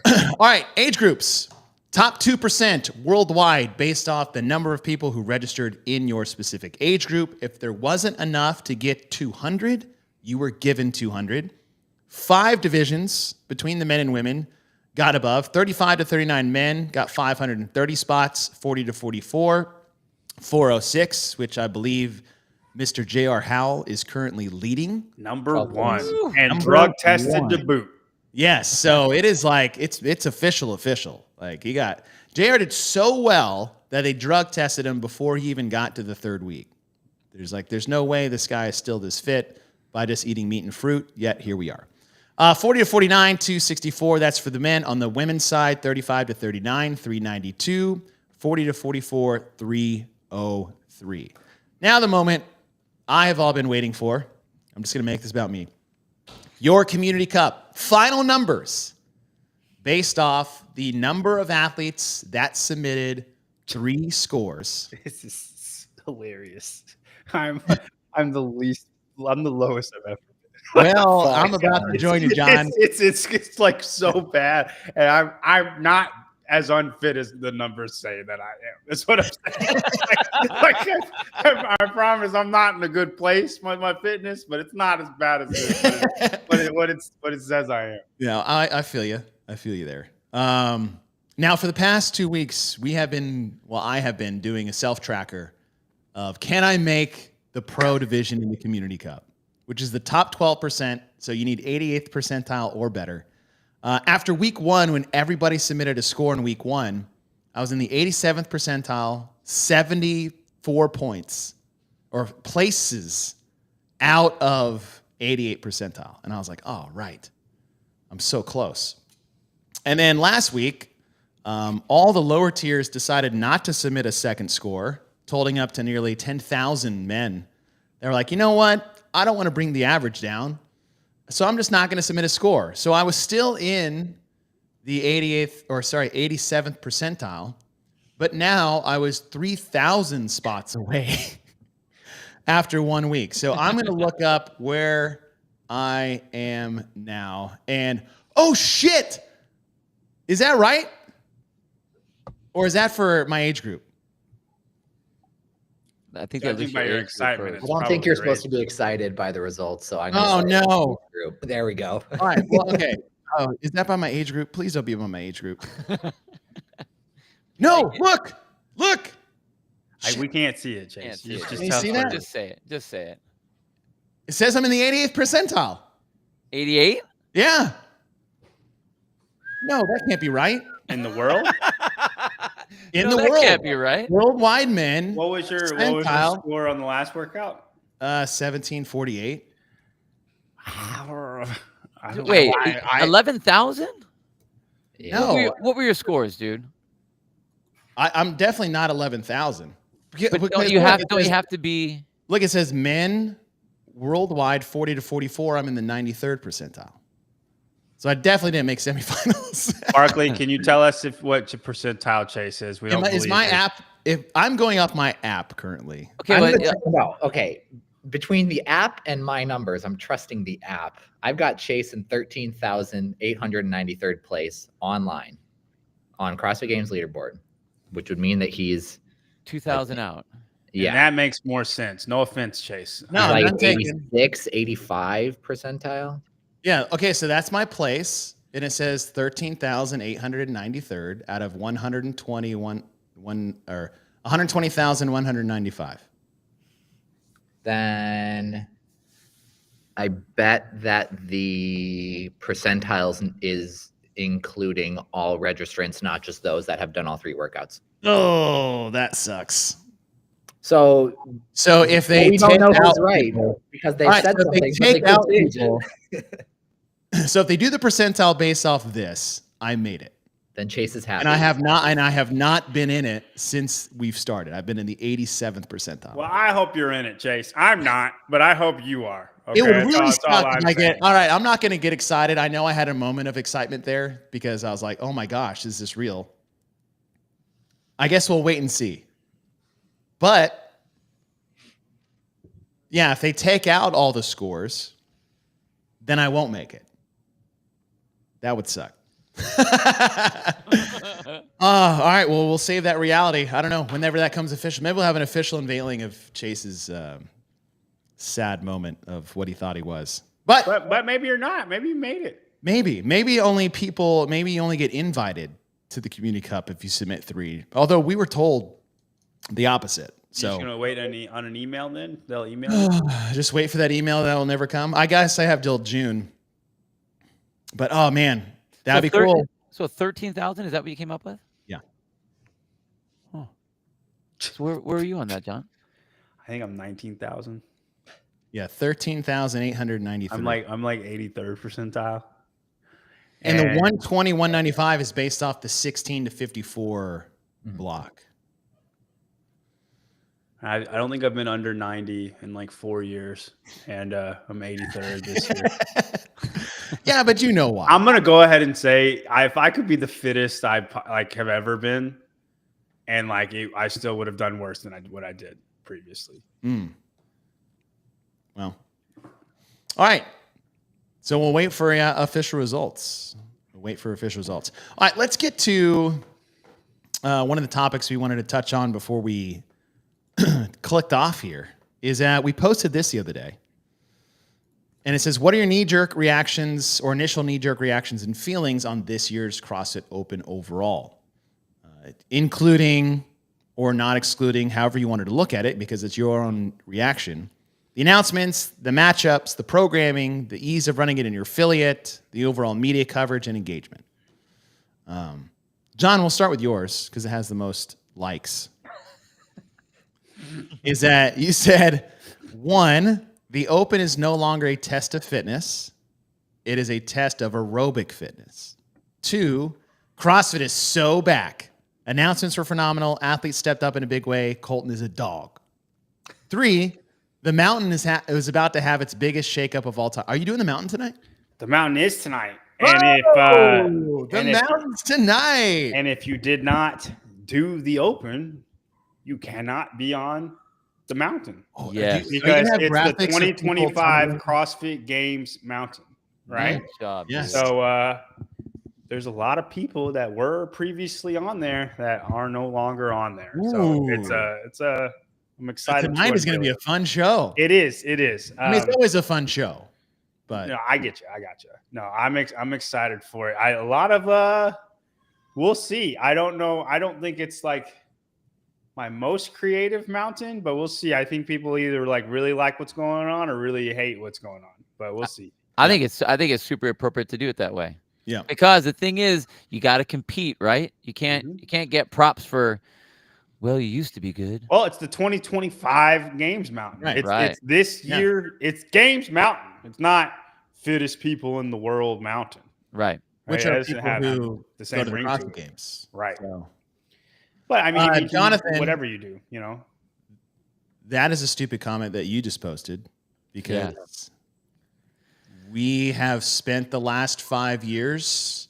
All right, age groups. Top 2% worldwide based off the number of people who registered in your specific age group. If there wasn't enough to get 200, you were given 200. 5 divisions between the men and women got above. 35 to 39 men got 530 spots. 40 to 44, 406, which I believe Mr. J.R. Howell is currently leading. Number 1. And drug tested to boot. Yes, so it is like, it's official. Like JR did so well that they drug tested him before he even got to the 3rd week. There's no way this guy is still this fit by just eating meat and fruit, yet here we are. 40 to 49, 264, that's for the men. On the women's side, 35 to 39, 392, 40 to 44, 303. Now the moment I have all been waiting for. I'm just going to make this about me. Your Community Cup final numbers based off the number of athletes that submitted 3 scores. This is hilarious. I'm the lowest I've ever been. Well, I'm about to join you, John. It's like so bad, and I'm not as unfit as the numbers say that I am. That's what I'm saying. I promise I'm not in a good place with my fitness, but it's not as bad as what it says I am. Yeah, I feel you. I feel you there. Now, for the past 2 weeks, I have been doing a self-tracker of can I make the pro division in the Community Cup, which is the top 12%. So you need 88th percentile or better. After week 1, when everybody submitted a score in week 1, I was in the 87th percentile, 74 points or places out of 88 percentile. And I was like, oh, right. I'm so close. And then last week, all the lower tiers decided not to submit a second score, totaling up to nearly 10,000 men. They were like, you know what? I don't want to bring the average down, so I'm just not going to submit a score. So I was still in the 87th percentile, but now I was 3,000 spots away after 1 week. So I'm going to look up where I am now. And, oh, shit! Is that right? Or is that for my age group? I think Judging by your excitement, I don't think you're supposed to be excited by the results. So I'm no. Group. There we go. All right. Well, okay. Oh, is that by my age group? Please don't be by my age group. No, look. We can't see it, Chase. Can you see that? Just say it. Just say it. It says I'm in the 88th percentile. 88? Yeah. No, that can't be right. In the world? In No, the that world. can't be right. Worldwide men. What was your score on the last workout? 1748. Wait, 11,000? Yeah. No. What were your scores, dude? I'm definitely not 11,000. But don't you have to be? Look, it says men worldwide 40 to 44. I'm in the 93rd percentile. So I definitely didn't make semifinals. Barkley, can you tell us what your percentile, Chase is? We don't. Is my app? If I'm going off my app currently. Okay, okay. Between the app and my numbers, I'm trusting the app. I've got Chase in 13,893rd place online on CrossFit Games leaderboard, which would mean that he's 2,000 out. Yeah, and that makes more sense. No offense, Chase. No, like I'm taking 86, 85 percentile. Yeah. Okay. So that's my place, and it says 13,893rd out of 120,195. Then I bet that the percentiles is including all registrants, not just those that have done all 3 workouts. Oh, that sucks. So if they we don't take know out who's right people, because they all right, said so if something, they but they take out could change people, it. so if they do the percentile based off this, I made it. Then Chase is happy. And I have not been in it since we've started. I've been in the 87th percentile. Well, I hope you're in it, Chase. I'm not, but I hope you are. Okay? It would That's really all suck I'm if I get. saying. All right, I'm not going to get excited. I know I had a moment of excitement there because I was like, "Oh my gosh, is this real?" I guess we'll wait and see. But yeah, if they take out all the scores, then I won't make it. That would suck. All right. Well, we'll save that reality. I don't know. Whenever that comes official, maybe we'll have an official unveiling of Chase's sad moment of what he thought he was. But maybe you're not. Maybe you made it. Maybe only people. Maybe you only get invited to the Community Cup if you submit 3. Although we were told the opposite. So You're just gonna wait on an email then? They'll email you? just wait for that email that will never come. I guess I have till June. But oh man, that'd be cool. So 13,000, is that what you came up with? Yeah. Oh. So where are you on that, John? I think I'm 19,000. Yeah, 13,893. I'm like 83rd percentile. And the 120, 195 is based off the 16 to 54 block. I don't think I've been under 90 in like 4 years, and I'm 83rd this year. Yeah, but you know why. I'm gonna go ahead and say if I could be the fittest I have ever been, and I still would have done worse than what I did previously. Well, all right. So we'll wait for official results. All right, let's get to one of the topics we wanted to touch on before we clicked off here. Is that we posted this the other day. And it says, what are your knee-jerk reactions or initial knee-jerk reactions and feelings on this year's CrossFit Open overall? Including or not excluding, however you wanted to look at it, because it's your own reaction. The announcements, the matchups, the programming, the ease of running it in your affiliate, the overall media coverage and engagement. John, we'll start with yours because it has the most likes. Is that you said, 1, the Open is no longer a test of fitness. It is a test of aerobic fitness. 2, CrossFit is so back. Announcements were phenomenal. Athletes stepped up in a big way. Colton is a dog. 3, the mountain is about to have its biggest shakeup of all time. Are you doing the mountain tonight? The mountain is tonight. And mountain's tonight. And if you did not do the Open, you cannot be on the mountain. Yes. Because it's the 2025 CrossFit Games mountain, right? Good job. Yes. So there's a lot of people that were previously on there that are no longer on there. So I'm excited. Tonight is going to be a fun show. It is. I mean, it's always a fun show, but no, I get you. No, I'm excited for it. A lot of we'll see. I don't know. I don't think it's like my most creative mountain, but we'll see. I think people either really like what's going on or really hate what's going on, but we'll see. I think it's super appropriate to do it that way. Yeah. Because the thing is, you got to compete, right? You can't get props for, well, you used to be good. Well, it's the 2025 Games mountain. Right. It's this year. It's Games mountain. It's not fittest people in the world mountain. Right. which are people who the go same to the ring CrossFit to it. games. Right. So, But I mean, you can Jonathan, do whatever you do, you know. that is a stupid comment that you just posted because we have spent the last 5 years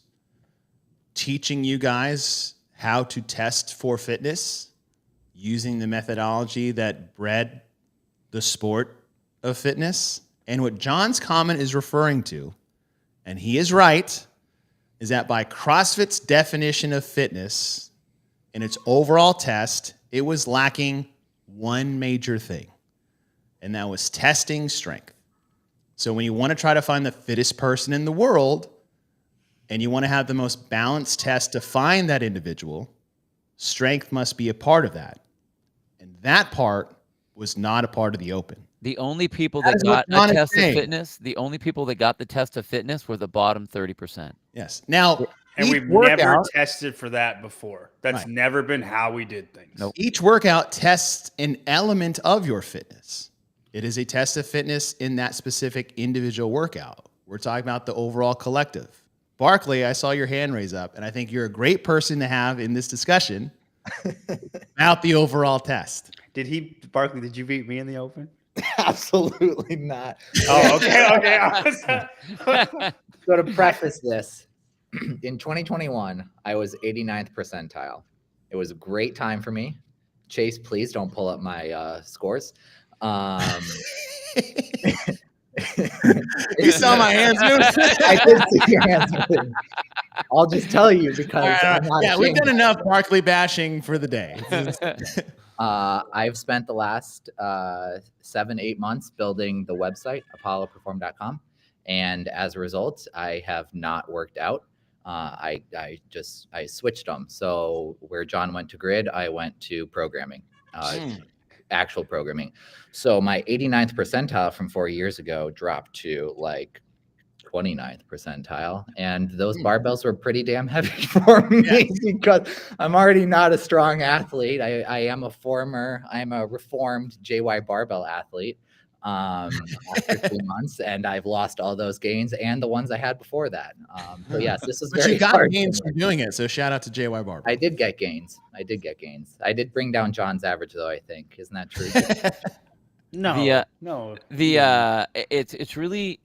teaching you guys how to test for fitness using the methodology that bred the sport of fitness. And what John's comment is referring to, and he is right, is that by CrossFit's definition of fitness in its overall test, it was lacking one major thing, and that was testing strength. So when you want to try to find the fittest person in the world and you want to have the most balanced test to find that individual, strength must be a part of that. And that part was not a part of the Open. The only people that got a test of fitness, the only people that got the test of fitness were the bottom 30%. Yes. Now, And we've never tested for that before. That's never been how we did things. Nope. Each workout tests an element of your fitness. It is a test of fitness in that specific individual workout. We're talking about the overall collective. Barkley, I saw your hand raise up, and I think you're a great person to have in this discussion about the overall test. Barkley, did you beat me in the Open? Absolutely not. Oh, okay. So to preface this, in 2021, I was 89th percentile. It was a great time for me. Chase, please don't pull up my scores. You saw my hands move? I did see your hands moving. I'll just tell you because we've done enough Barkley bashing for the day. I've spent the last 7-8 months building the website apolloperform.com, and as a result, I have not worked out. I switched them. So where John went to grid, I went to programming. Actual programming. So my 89th percentile from 4 years ago dropped to like 29th percentile. And those barbells were pretty damn heavy for me because I'm already not a strong athlete. I am a reformed JY barbell athlete after 2 months, and I've lost all those gains and the ones I had before that. So yes, this is very hard. You got gains from doing it. So shout out to JY Barbell. I did get gains. I did bring down John's average though, I think. Isn't that true? No. It's really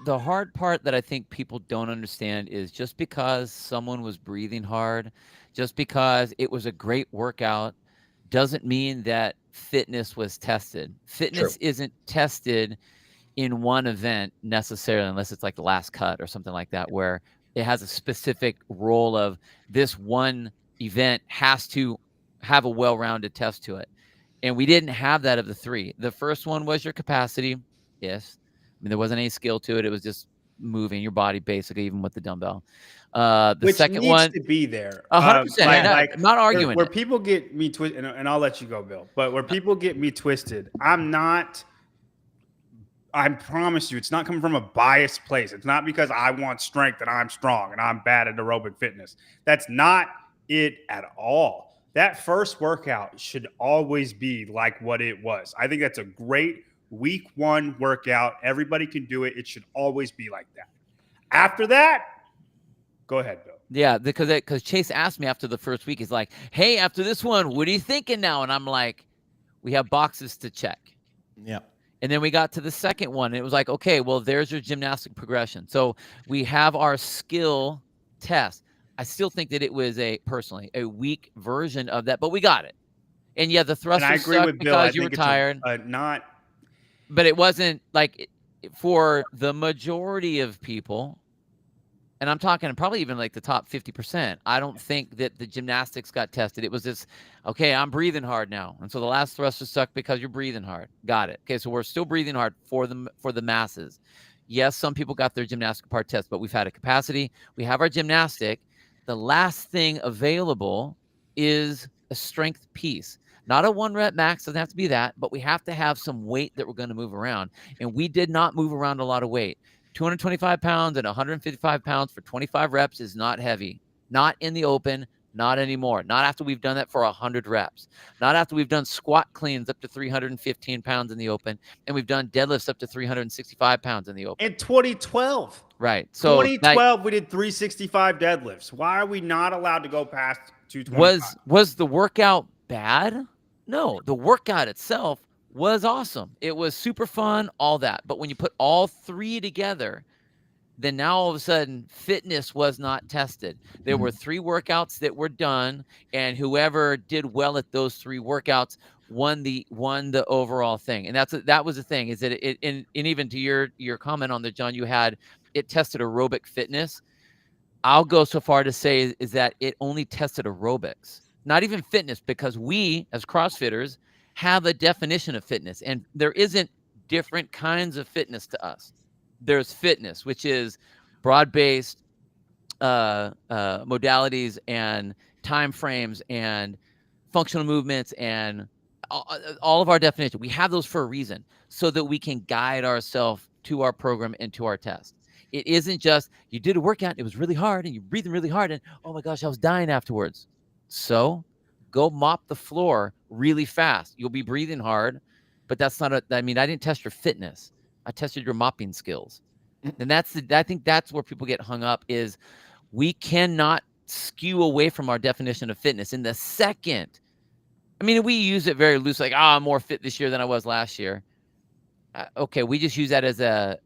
the hard part that I think people don't understand is just because someone was breathing hard, just because it was a great workout, doesn't mean that fitness was tested. Fitness isn't tested in one event necessarily, unless it's like the last cut or something like that, where it has a specific role of this one event has to have a well-rounded test to it. And we didn't have that of the three. The first one was your capacity. Yes. I mean, there wasn't any skill to it. It was just moving your body basically, even with the dumbbell. Which second needs one to be there. 100%. I'm not arguing where people get me twisted, and I'll let you go, Bill. But where people get me twisted, I promise you, it's not coming from a biased place. It's not because I want strength and I'm strong and I'm bad at aerobic fitness. That's not it at all. That first workout should always be like what it was. I think that's a great week 1 workout. Everybody can do it. It should always be like that. After that, go ahead, Bill. Yeah, because Chase asked me after the first week, he's like, hey, after this one, what are you thinking now? And I'm like, we have boxes to check. Yeah. And then we got to the second one, and it was like, okay, well, there's your gymnastic progression. So we have our skill test. I still think that it was personally a weak version of that, but we got it. And yeah, the thrusters and I agree with Bill. because you were tired. But it wasn't like for the majority of people, and I'm talking probably even like the top 50%, I don't think that the gymnastics got tested. It was this, okay, I'm breathing hard now. And so the last thruster sucked because you're breathing hard. Got it. Okay, so we're still breathing hard for the masses. Yes, some people got their gymnastic part test, but we've had a capacity. We have our gymnastic. The last thing available is a strength piece. Not a 1 rep max, doesn't have to be that, but we have to have some weight that we're going to move around. And we did not move around a lot of weight. 225 pounds and 155 pounds for 25 reps is not heavy. Not in the open, not anymore. Not after we've done that for 100 reps. Not after we've done squat cleans up to 315 pounds in the open. And we've done deadlifts up to 365 pounds in the open. In 2012. Right. So 2012, we did 365 deadlifts. Why are we not allowed to go past 225? Was the workout bad? No, the workout itself was awesome. It was super fun, all that. But when you put all three together, then now all of a sudden fitness was not tested. There were 3 workouts that were done, and whoever did well at those 3 workouts won the overall thing. And that was the thing, is that it and even to your comment on the John, it tested aerobic fitness. I'll go so far to say is that it only tested aerobics, not even fitness, because we as CrossFitters have a definition of fitness, and there isn't different kinds of fitness to us. There's fitness, which is broad-based modalities and time frames and functional movements and all of our definition. We have those for a reason, so that we can guide ourselves to our program and to our test. It isn't just you did a workout, it was really hard, and you're breathing really hard, and oh my gosh, I was dying afterwards. So go mop the floor really fast. You'll be breathing hard, but that's not I didn't test your fitness. I tested your mopping skills. And I think that's where people get hung up is we cannot skew away from our definition of fitness. In the second, we use it very loose, like, I'm more fit this year than I was last year. Okay, we just use that as a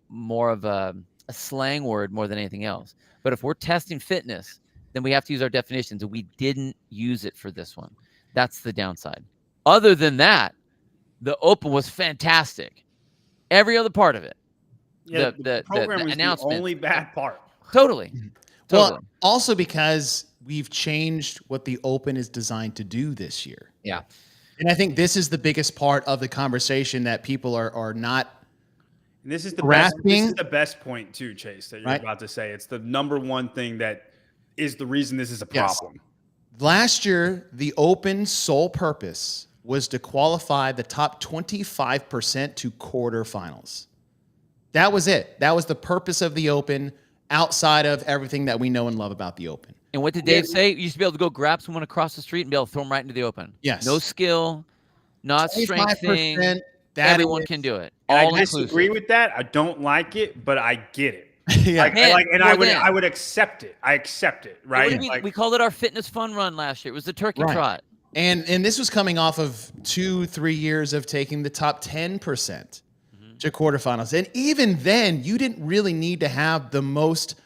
more of a slang word more than anything else. But if we're testing fitness, then we have to use our definitions, and we didn't use it for this one. That's the downside. Other than that, the Open was fantastic. Every other part of it. Yeah, the program was announcement. the only bad part. Totally. Well, also because we've changed what the Open is designed to do this year. Yeah. And I think this is the biggest part of the conversation that people are not And this is the grasping. Best, this is the best point too, Chase, that you're Right. about to say. It's the number one thing that is the reason this is a problem. Yes. Last year, the Open's sole purpose was to qualify the top 25% to quarterfinals. That was it. That was the purpose of the Open, outside of everything that we know and love about the Open. And what did Dave say? You used to be able to go grab someone across the street and be able to throw them right into the Open. Yes. No skill, not strength thing. Everyone can do it. And All I disagree inclusive. with that. I don't like it, but I get it. Yeah. I would accept it. I accept it, What right? do you mean? We called it our fitness fun run last year. It was the turkey Right. trot. And this was coming off of 2-3 years of taking the top 10% to quarterfinals. And even then, you didn't really need to have the most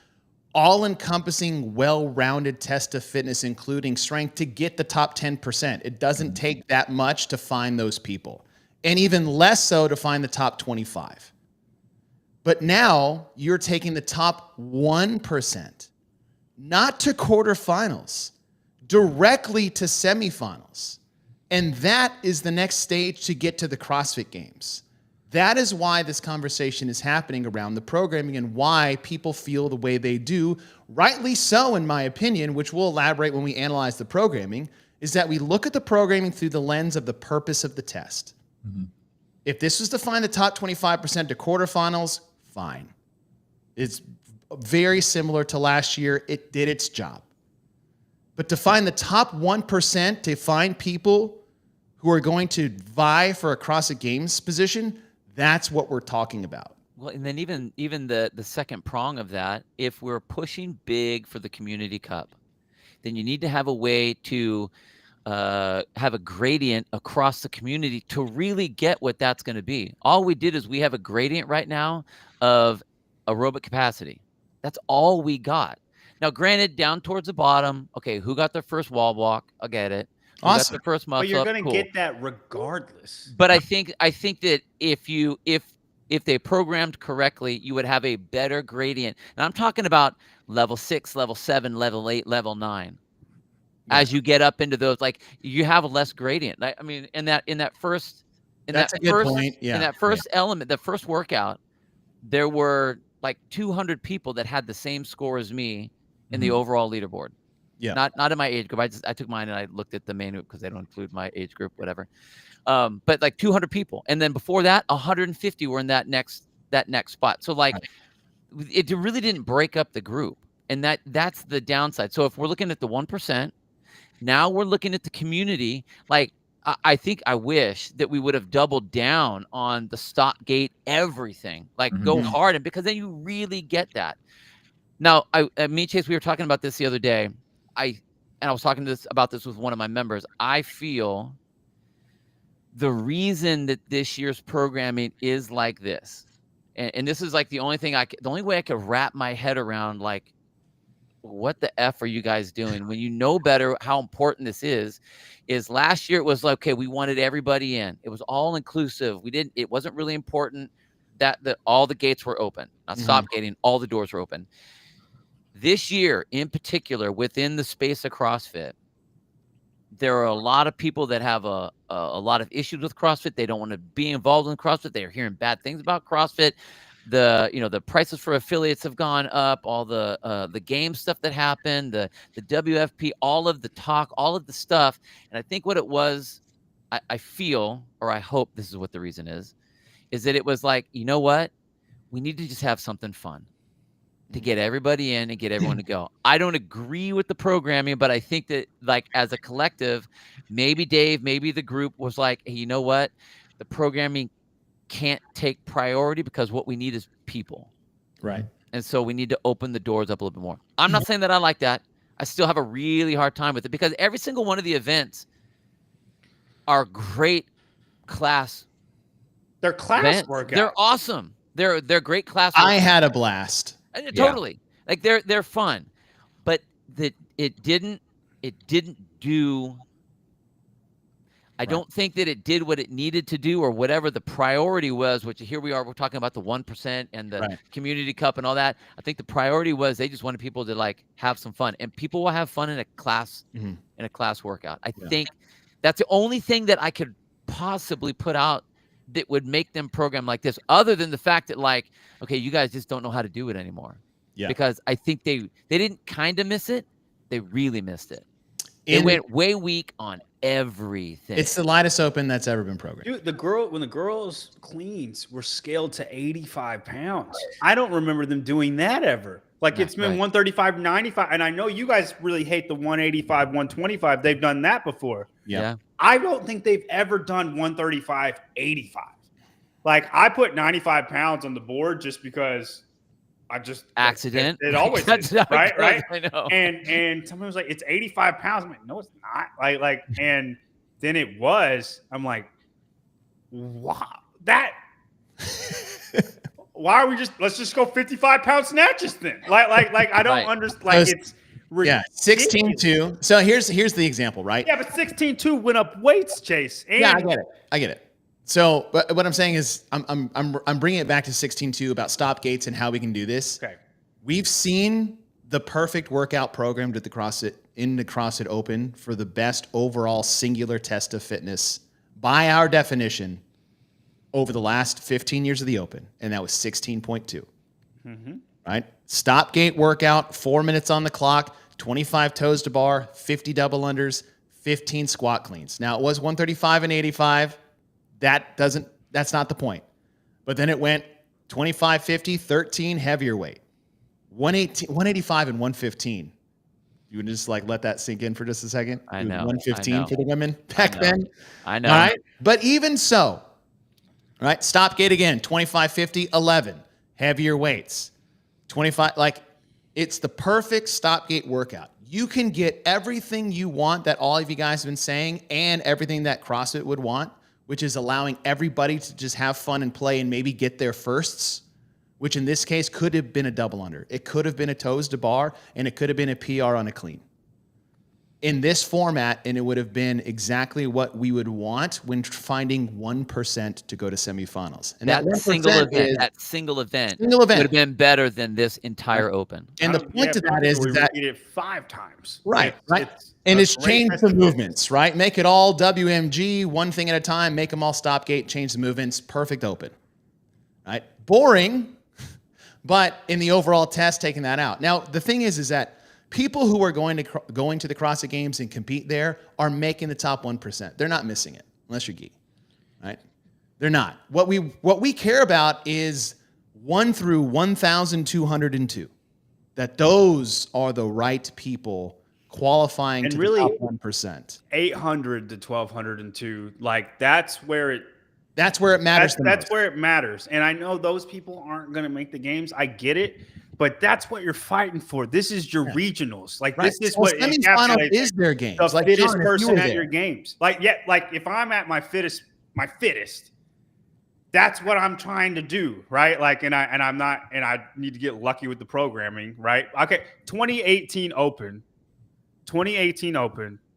all-encompassing, well-rounded test of fitness, including strength, to get the top 10%. It doesn't take that much to find those people, and even less so to find the top 25. But now you're taking the top 1%, not to quarterfinals, directly to semifinals. And that is the next stage to get to the CrossFit Games. That is why this conversation is happening around the programming and why people feel the way they do, rightly so, in my opinion, which we'll elaborate when we analyze the programming, is that we look at the programming through the lens of the purpose of the test. Mm-hmm. If this was to find the top 25% to quarterfinals, fine. It's very similar to last year. It did its job. But to find the top 1%, to find people who are going to vie for a CrossFit Games position, that's what we're talking about. Well, and then even the second prong of that, if we're pushing big for the Community Cup, then you need to have a way to have a gradient across the community to really get what that's going to be. All we did is we have a gradient right now of aerobic capacity. That's all we got. Now, granted, down towards the bottom, okay, who got their first wall walk? I get it. Who got their first muscle But you're up? going to Cool. get that regardless. But I think that if they programmed correctly, you would have a better gradient. And I'm talking about level 6, level 7, level 8, level 9. Yeah. As you get up into those, like, you have a less gradient. I mean, in that first element, the first workout, there were like 200 people that had the same score as me in the overall leaderboard. Yeah. Not in my age group. I took mine and I looked at the main group because they don't include my age group, whatever. But like 200 people. And then before that, 150 were in that next spot. So like it really didn't break up the group. And that's the downside. So if we're looking at the 1%, now we're looking at the community. Like I think I wish that we would have doubled down on the stop gate, everything. Like go hard, and because then you really get that. Now, me and Chase, we were talking about this the other day. I was talking about this with one of my members. I feel the reason that this year's programming is like this, and this is like the only way I could wrap my head around, like, what the F are you guys doing when you know better how important this is last year it was like, okay, we wanted everybody in. It was all inclusive. It wasn't really important that all the gates were open. Not stop gating, all the doors were open. This year, in particular, within the space of CrossFit, there are a lot of people that have a lot of issues with CrossFit. They don't want to be involved in CrossFit. They're hearing bad things about CrossFit. The prices for affiliates have gone up. All the game stuff that happened, the WFP, all of the talk, all of the stuff. And I think what it was, I feel, or I hope this is what the reason is that it was like, you know what? we need to just have something fun to get everybody in and get everyone to go. I don't agree with the programming, but I think that like as a collective, maybe Dave, maybe the group was like, hey, you know what? The programming can't take priority because what we need is people. Right. And so we need to open the doors up a little bit more. I'm not saying that I like that. I still have a really hard time with it because every single one of the events are great class. They're class events. workouts. They're awesome. They're great class. I had a blast. Totally. Like they're fun, but it didn't do. I don't think that it did what it needed to do or whatever the priority was, which here we are, we're talking about the 1% and the community cup and all that. I think the priority was they just wanted people to like have some fun, and people will have fun in a class, in a class workout. I think that's the only thing that I could possibly put out that would make them program like this, other than the fact that like, okay, you guys just don't know how to do it anymore. Yeah. Because I think they didn't kind of miss it. They really missed it. They went way weak on everything. It's the lightest open that's ever been programmed. Dude, when the girls cleans were scaled to 85 pounds, I don't remember them doing that ever. Like it's been 135, 95. And I know you guys really hate the 185, 125. They've done that before. Yeah. I don't think they've ever done 135, 85. Like I put 95 pounds on the board just because I just accident. It always is, right? I know. And somebody was like, "It's 85 pounds." I'm like, "No, it's not." Like, and then it was. I'm like, "Wow, that." Why are we let's just go 55 pound snatches then? Like I don't understand. Like it's ridiculous. 16-2. So here's the example, right? Yeah, but 16-2 went up weights, Chase. And I get it. So, but what I'm saying is, I'm bringing it back to 16-2 about stop gates and how we can do this. Okay. We've seen the perfect workout programmed at the CrossFit Open for the best overall singular test of fitness by our definition over the last 15 years of the Open, and that was 16.2. Right? Stop gate workout, 4 minutes on the clock, 25 toes to bar, 50 double unders, 15 squat cleans. Now it was 135 and 85. That's not the point. But then it went 25, 50, 13 heavier weight, 185 and 115. You would just like let that sink in for just a second. I know. 115 for the women back then. I know. All right. But even so, right? Stop gate again, 25, 50, 11 heavier weights, 25. Like it's the perfect stop gate workout. You can get everything you want that all of you guys have been saying and everything that CrossFit would want, which is allowing everybody to just have fun and play and maybe get their firsts, which in this case could have been a double under. It could have been a toes to bar, and it could have been a PR on a clean. In this format, and it would have been exactly what we would want when finding 1% to go to semifinals. And that single event would have been better than this entire Open. And the point of that is that we repeat it 5 times. Right. And it's changed the movements, right? Make it all WMG, one thing at a time, make them all stop gate, change the movements, perfect open. Right? Boring, but in the overall test, taking that out. Now, the thing is that people who are going to the CrossFit Games and compete there are making the top 1%. They're not missing it, unless you're geek, right? They're not. What we care about is 1 through 1,202. That those are the right people qualifying to the top 1%. 800 to 1,202, like that's where it matters. That's where it matters. And I know those people aren't going to make the games. I get it, but that's what you're fighting for. This is your regionals. Like this is what semifinals is their games. The fittest person at your games. Like if I'm at my fittest, that's what I'm trying to do, right? Like, and I need to get lucky with the programming, right? Okay, 2018 Open,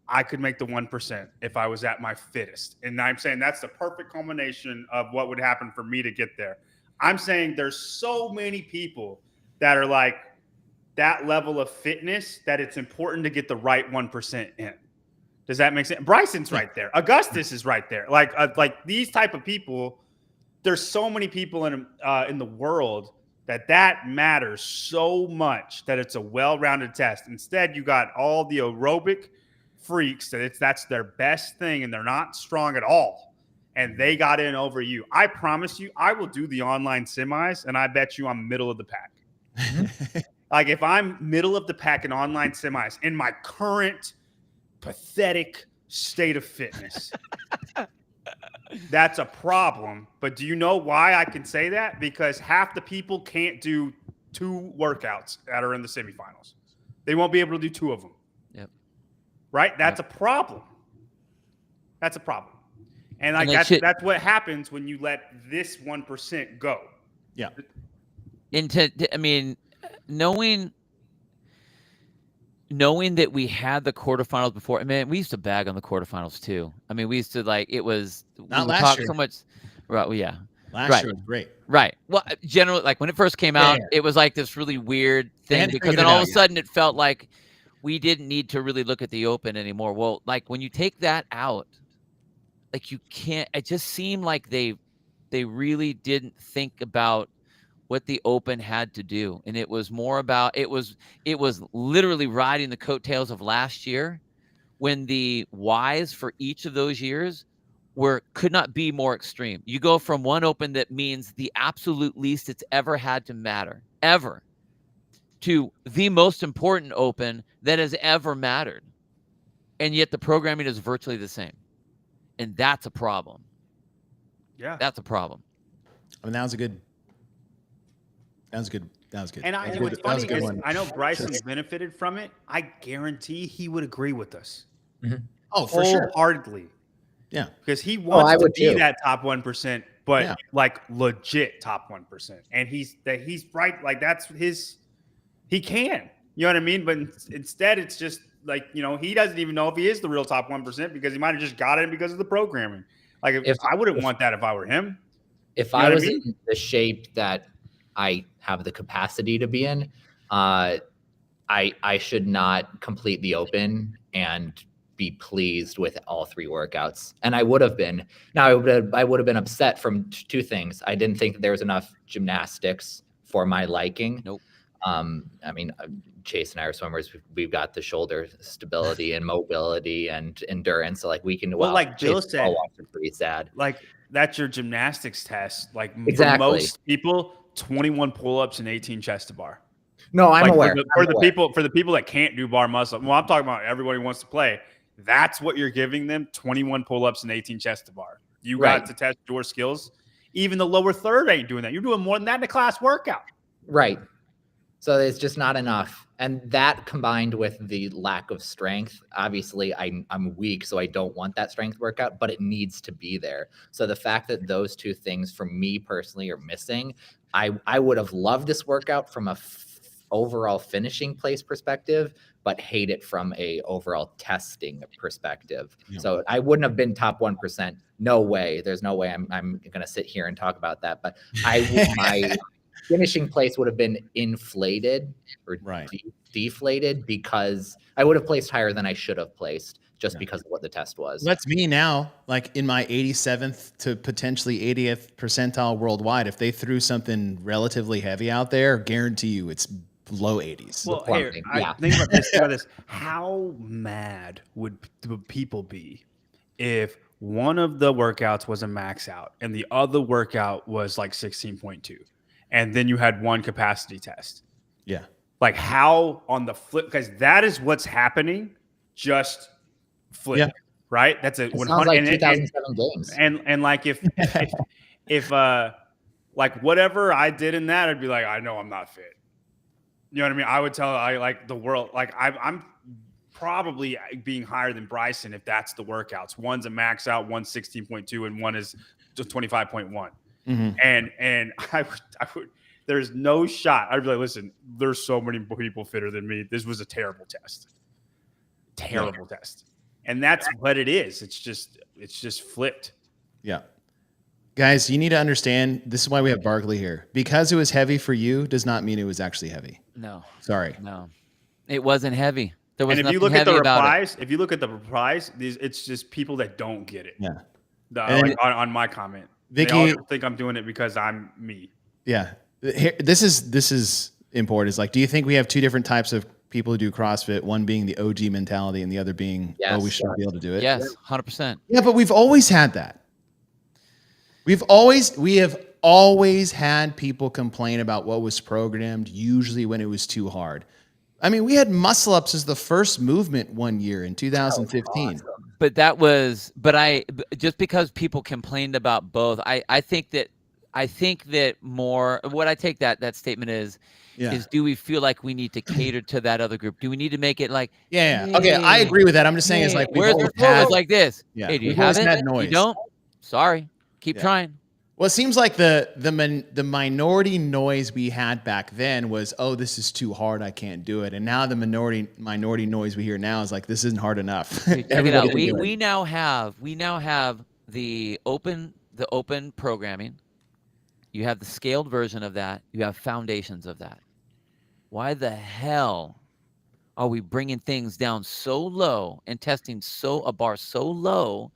I could make the 1% if I was at my fittest. And I'm saying that's the perfect combination of what would happen for me to get there. I'm saying there's so many people that are like that level of fitness that it's important to get the right 1% in. Does that make sense? Bryson's right there. Augustus is right there. Like these type of people, there's so many people in the world that matters so much that it's a well-rounded test. Instead, you got all the aerobic freaks that's their best thing, and they're not strong at all. and they got in over you, I promise you, I will do the online semis, and I bet you I'm middle of the pack. Like if I'm middle of the pack in online semis in my current pathetic state of fitness, that's a problem. But do you know why I can say that? Because half the people can't do 2 workouts that are in the semifinals. They won't be able to do 2 of them. Yep. Right? That's a problem. That's a problem. And like that's what happens when you let this 1% go. Yeah. Knowing that we had the quarterfinals before, man, we used to bag on the quarterfinals too. I mean, we used to it was not last year. So much. Right. Well, yeah. Last year was great. Right. Well, generally, like when it first came out, it was like this really weird thing because then all of a sudden it felt like we didn't need to really look at the Open anymore. Well, like when you take that out, like you can't. It just seemed like they really didn't think about what the Open had to do, and it was more about it was literally riding the coattails of last year, when the whys for each of those years could not be more extreme. You go from one Open that means the absolute least it's ever had to matter, ever, to the most important Open that has ever mattered. And yet the programming is virtually the same. And that's a problem. Yeah. That's a problem. I mean, that was good. And what's funny is I know Bryson benefited from it. I guarantee he would agree with us. Mm-hmm. Oh, for sure. Wholeheartedly. Yeah. Because he wants to be that top 1%, but like legit top 1%. And he's right. Like that's he can, you know what I mean? But instead it's just like, he doesn't even know if he is the real top 1% because he might've just got it because of the programming. Like if I wouldn't want that if I were him. If I was in the shape that I have the capacity to be in, I should not complete the Open and be pleased with all 3 workouts. And I would have been. Now I would have been upset from 2 things. I didn't think that there was enough gymnastics for my liking. Nope. I mean, Chase and I are swimmers. We've got the shoulder stability and mobility and endurance. So like we can. Well, like Jill said, pretty sad. Like that's your gymnastics test. Like exactly. For most people, 21 pull-ups and 18 chest to bar. No, I'm aware. For the people that can't do bar muscle, well, I'm talking about everybody who wants to play. That's what you're giving them: 21 pull-ups and 18 chest to bar. You got to test your skills. Even the lower third ain't doing that. You're doing more than that in a class workout. Right. So it's just not enough. And that combined with the lack of strength, obviously I'm weak, so I don't want that strength workout, but it needs to be there. So the fact that those 2 things for me personally are missing, I would have loved this workout from a overall finishing place perspective, but hate it from a overall testing perspective. Yeah. So I wouldn't have been top 1%. No way. There's no way I'm going to sit here and talk about that. But my finishing place would have been inflated or deflated because I would have placed higher than I should have placed just because of what the test was. That's me now, like in my 87th to potentially 80th percentile worldwide. If they threw something relatively heavy out there, guarantee you it's low 80s. Well, here, think about this. How mad would people be if one of the workouts was a max out and the other workout was like 16.2? And then you had one capacity test. Yeah. Like how on the flip, because that is what's happening, just flip, right? That's a 100. Like 2007 games. And like if like whatever I did in that, I'd be like, I know I'm not fit. You know what I mean? I would tell like the world, like I'm probably being higher than Bryson if that's the workouts. One's a max out, one's 16.2, and one is just 25.1. Mm-hmm. And I would, there's no shot. I'd be like, listen, there's so many people fitter than me. This was a terrible test. Test. And that's what it is. It's just flipped. Yeah. Guys, you need to understand, this is why we have Barkley here. Because it was heavy for you does not mean it was actually heavy. No. Sorry. No. It wasn't heavy. There was and if you look at the replies, it's just people that don't get it. Yeah. On my comment. Vicky, they all think I'm doing it because I'm me. Yeah. This is important. It's like, do you think we have 2 different types of people who do CrossFit? One being the OG mentality and the other being, we should be able to do it. Yes, 100%. Yeah, but we've always had that. We have always had people complain about what was programmed, usually when it was too hard. I mean, we had muscle ups as the first movement one year in 2015. But just because people complained about both, I think that more what I take that statement is do we feel like we need to cater to that other group? Do we need to make it like Okay, I agree with that. I'm just saying it's like where's the flow is like this. Yeah, Hey, do you we've have always it? had noise. You don't? Sorry. Keep trying. Well, it seems like the minority noise we had back then was, oh, this is too hard, I can't do it. And now the minority noise we hear now is like, this isn't hard enough. Check it out. We now have the open programming. You have the scaled version of that. You have foundations of that. Why the hell are we bringing things down so low and testing a bar so low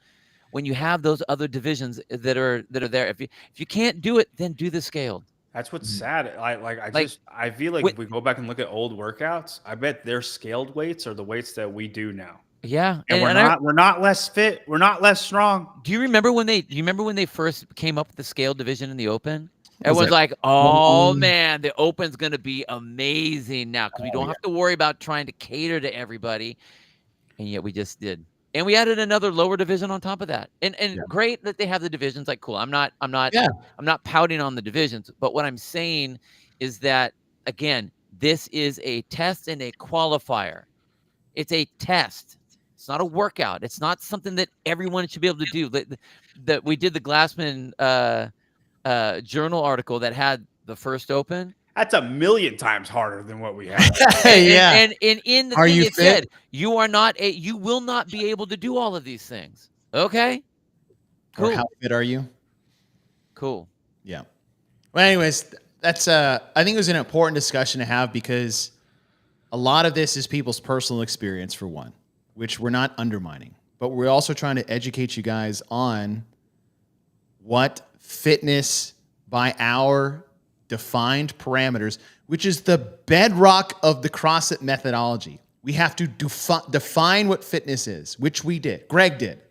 when you have those other divisions that are there? If you can't do it, then do the scaled. That's what's sad. I feel like if we go back and look at old workouts, I bet their scaled weights are the weights that we do now. Yeah, and we're not less fit. We're not less strong. Do you remember when they first came up with the scaled division in the open? Everyone's like, oh man, the open's going to be amazing now because we don't have to worry about trying to cater to everybody. And yet we just did. And we added another lower division on top of that. And great that they have the divisions. Like, cool. I'm not pouting on the divisions, but what I'm saying is that, again, this is a test and a qualifier. It's a test. It's not a workout. It's not something that everyone should be able to do. That we did the Glassman journal article that had the first open. That's 1,000,000 times harder than what we have. And in the thing it said, you will not be able to do all of these things. Okay. Cool. Or how fit are you? Cool. Yeah. Well, anyways, that's I think it was an important discussion to have because a lot of this is people's personal experience for one, which we're not undermining, but we're also trying to educate you guys on what fitness by our defined parameters, which is the bedrock of the CrossFit methodology. We have to define what fitness is, which we did. Greg did.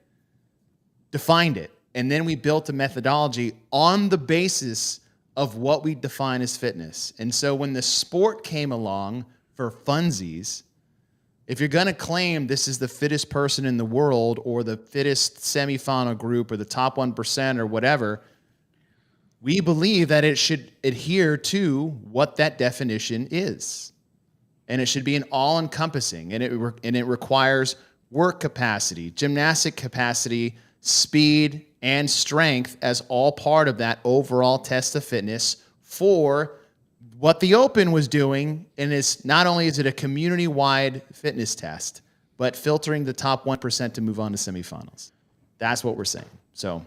Defined it. And then we built a methodology on the basis of what we define as fitness. And so when the sport came along for funsies, if you're going to claim this is the fittest person in the world or the fittest semifinal group or the top 1% or whatever, we believe that it should adhere to what that definition is. And it should be an all-encompassing. And it requires work capacity, gymnastic capacity, speed, and strength as all part of that overall test of fitness for what the Open was doing. And it's not only is it a community-wide fitness test, but filtering the top 1% to move on to semifinals. That's what we're saying. So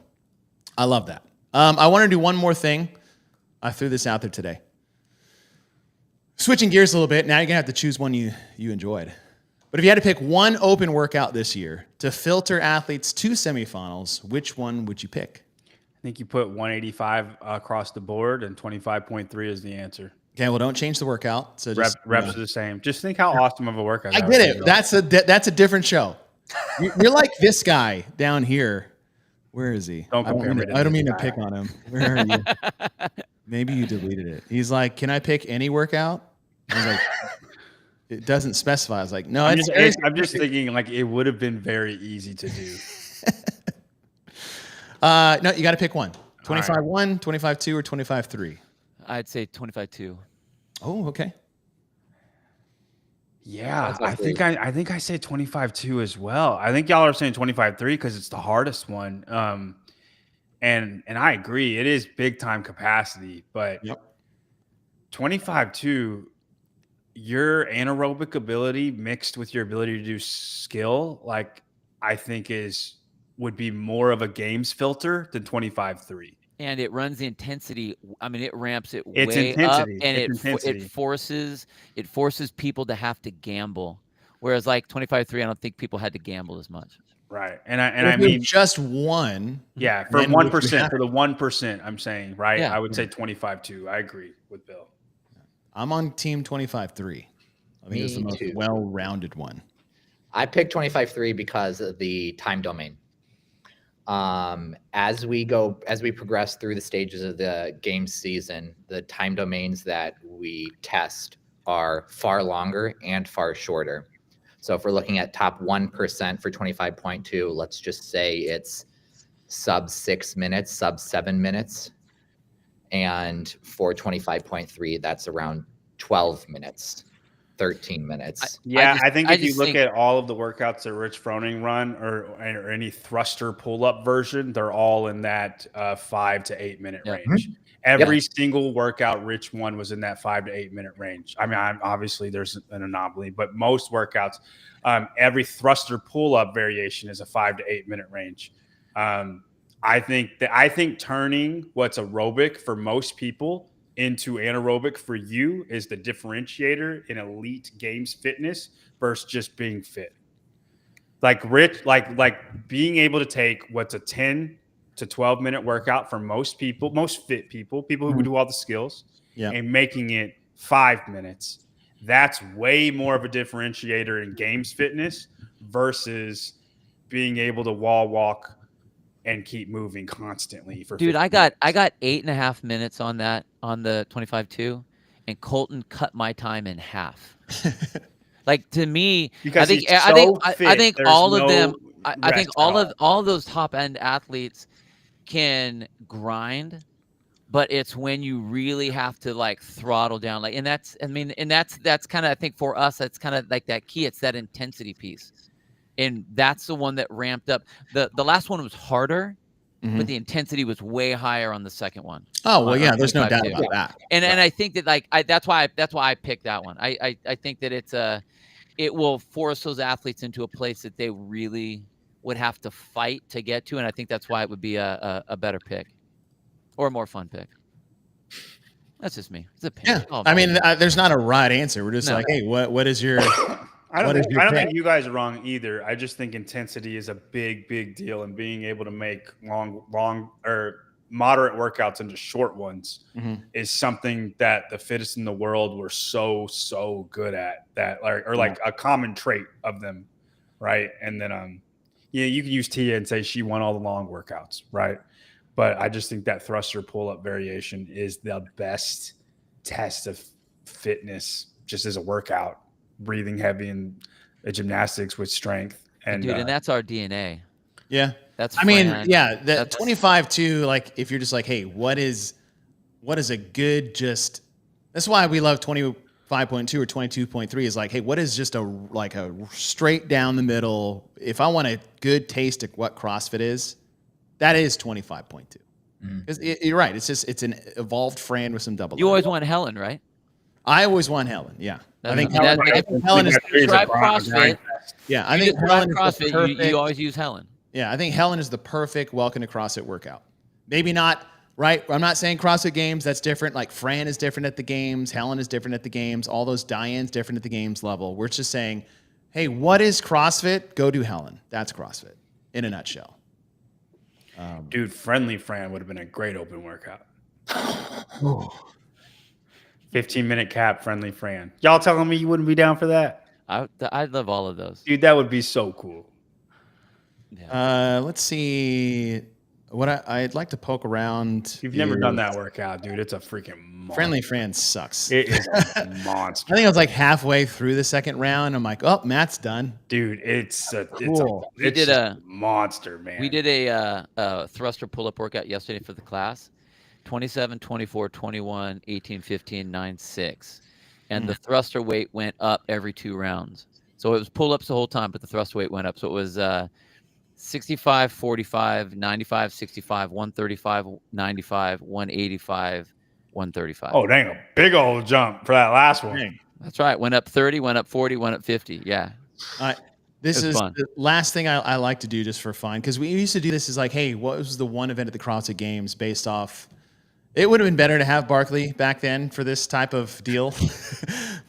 I love that. I want to do one more thing. I threw this out there today. Switching gears a little bit, now you're going to have to choose one you enjoyed. But if you had to pick one open workout this year to filter athletes to semifinals, which one would you pick? I think you put 185 across the board and 25.3 is the answer. Okay, well, don't change the workout. So just, reps are the same. Just think how awesome of a workout. I get it. That's a different show. You're like this guy down here. Where is he? I don't mean to pick on him. Where are you? Maybe you deleted it. He's like, can I pick any workout? I was like, it doesn't specify. I was like, no. I'm just thinking like it would have been very easy to do. No, you got to pick one. 25-1, 25-2, or 25-3. I'd say 25-2. Oh, okay. Yeah, I think I say 25-2 as well. I think y'all are saying 25-3 because it's the hardest one. And I agree, it is big time capacity, but 25-2, your anaerobic ability mixed with your ability to do skill, like I think would be more of a games filter than 25-3. And it runs the intensity. I mean, it ramps it it's way intensity. up, and it forces people to have to gamble. Whereas like 25-3, I don't think people had to gamble as much. Right, and I mean just one. Yeah, for 1%, for the 1%, I'm saying right. Yeah. I would say 25-2. I agree with Bill. I'm on team 25-3. I think it's the most well-rounded one. I picked 25-3 because of the time domain. As we progress through the stages of the game season, the time domains that we test are far longer and far shorter. So if we're looking at top 1% for 25.2, let's just say it's sub 6 minutes, sub 7 minutes. And for 25.3, that's around 12 minutes, 13 minutes. I think if you look at all of the workouts that Rich Froning run or any thruster pull-up version, they're all in that 5 to 8 minute range. Every single workout Rich won was in that 5 to 8 minute range. I mean, obviously there's an anomaly, but most workouts, every thruster pull-up variation is a 5 to 8 minute range. I think turning what's aerobic for most people into anaerobic for you is the differentiator in elite games fitness versus just being fit. Like Rich, like being able to take what's a 10 to 12 minute workout for most people, most fit people who do all the skills, and making it 5 minutes. That's way more of a differentiator in games fitness versus being able to wall walk and keep moving constantly for. Dude, I got 8.5 minutes on that on the 25.2, and Colton cut my time in half. Like, to me, because I think all of them. I think all of those top end athletes can grind, but it's when you really have to like throttle down. Like, and that's kind of, I think for us, that's kind of like that key. It's that intensity piece. And that's the one that ramped up. The last one was harder, but the intensity was way higher on the second one. Oh, well, yeah, there's no doubt about that. And I think that that's why I picked that one. I think that it will force those athletes into a place that they really would have to fight to get to, and I think that's why it would be a better pick or a more fun pick. That's just me. It's a pick. Yeah, I mean, there's not a right answer. We're just like, hey, what is your I don't think you guys are wrong either. I just think intensity is a big, big deal, and being able to make long or moderate workouts into short ones is something that the fittest in the world were so good at. That like a common trait of them, right? And then you can use Tia and say she won all the long workouts, right? But I just think that thruster pull-up variation is the best test of fitness, just as a workout. Breathing heavy and gymnastics with strength, and that's our DNA. Yeah, that's. I mean, yeah, the 25.2. Like, if you're just like, hey, what is a good just? That's why we love 25.2 or 22.3. Is like, hey, what is just a straight down the middle? If I want a good taste of what CrossFit is, that is 25.2. Because you're right. It's an evolved frame with some double. You always want Helen, right? I always want Helen. Yeah. I think Helen is CrossFit. Yeah, I think Helen is CrossFit. You always use Helen. Yeah, I think Helen is the perfect welcome to CrossFit workout. Maybe not right. I'm not saying CrossFit Games. That's different. Like, Fran is different at the games. Helen is different at the games. All those Diane's different at the games level. We're just saying, hey, what is CrossFit? Go do Helen. That's CrossFit in a nutshell. Dude, Friendly Fran would have been a great open workout. 15-minute cap, Friendly Fran. Y'all telling me you wouldn't be down for that? I'd love all of those. Dude, that would be so cool. Yeah. Let's see. What I'd like to poke around. You've never done that workout, dude. It's a freaking monster. Friendly Fran sucks. It is a monster. I think I was like halfway through the second round. I'm like, oh, Matt's done. Dude, it's cool. It's a monster, man. We did a thruster pull-up workout yesterday for the class. 27, 24, 21, 18, 15, 9, 6. And the thruster weight went up every 2 rounds. So it was pull-ups the whole time, but the thruster weight went up. So it was 65, 45, 95, 65, 135, 95, 185, 135. Oh, dang, a big old jump for that last one. Dang. That's right. Went up 30, went up 40, went up 50. Yeah. This is fun. The last thing I like to do just for fun, because we used to do this is like, hey, what was the one event at the CrossFit Games based off? It would have been better to have Barkley back then for this type of deal.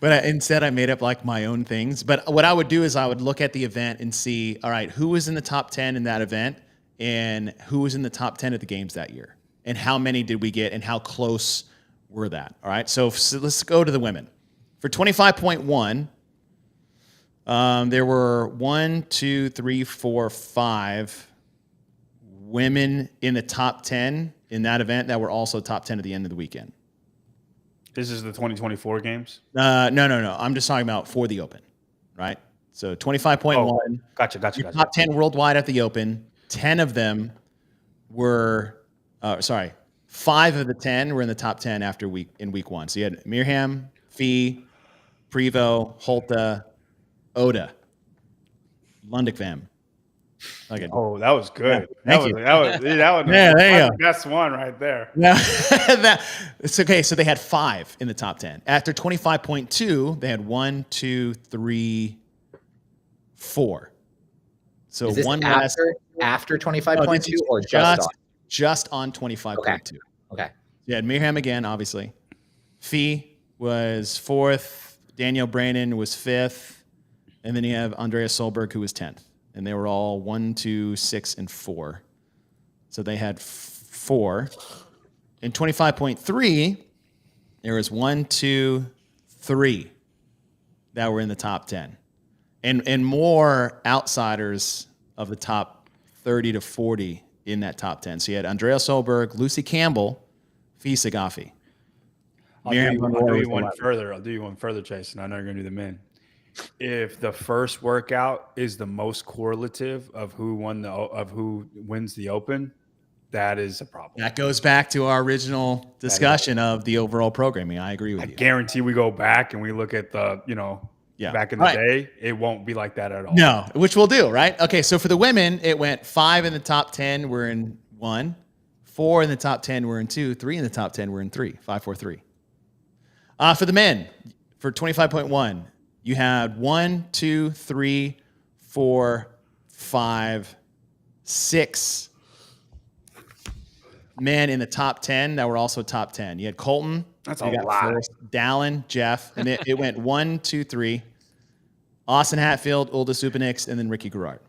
But instead I made up like my own things. But what I would do is I would look at the event and see, all right, who was in the top 10 in that event and who was in the top 10 at the games that year and how many did we get and how close were that? All right. So let's go to the women. For 25.1, there were 1, 2, 3, 4, 5 women in the top 10 in that event that were also top 10 at the end of the weekend. This is the 2024 games? No. I'm just talking about for the Open, right? So 25.1. Oh, gotcha. Top 10 worldwide at the Open. 10 of them were, 5 of the 10 were in the top 10 in week one. So you had Miriam, Fee, Prevo, Holta, Oda, Lundekvam. Okay. Oh, that was good. Yeah, That was Yeah, there you the best one right there. Yeah, it's okay. So they had 5 in the top 10. After 25.2, they had 1, 2, 3, 4. So Is this one after 25.2 or just on 25.2. Okay. You had Miriam again, obviously. Fee was 4th. Danielle Brannon was 5th. And then you have Andrea Solberg, who was 10th. And they were all 1, 2, 6, and 4. So they had 4. In 25.3, there was 1, 2, 3 that were in the top 10. And more outsiders of the top 30 to 40 in that top 10. So you had Andrea Solberg, Lucy Campbell, Fee Sagafi. I'll do you one further, Jason. I know you're going to do the men. If the first workout is the most correlative of who wins the Open, that is a problem. That goes back to our original discussion of the overall programming. I agree with you. I guarantee we go back and we look at the, back in the day, it won't be like that at all. No, which we'll do, right? Okay, so for the women, it went 5 in the top 10 were in 1, 4 in the top 10 were in 2, 3 in the top 10 were in 3, 5, 4, 3. For the men, for 25.1, you had 1, 2, 3, 4, 5, 6 men in the top 10 that were also top 10. You had Colton. That's a lot. Dallin, Jeff. And it went 1, 2, 3. Austin Hatfield, Ulda Supanix, and then Ricky Garrard.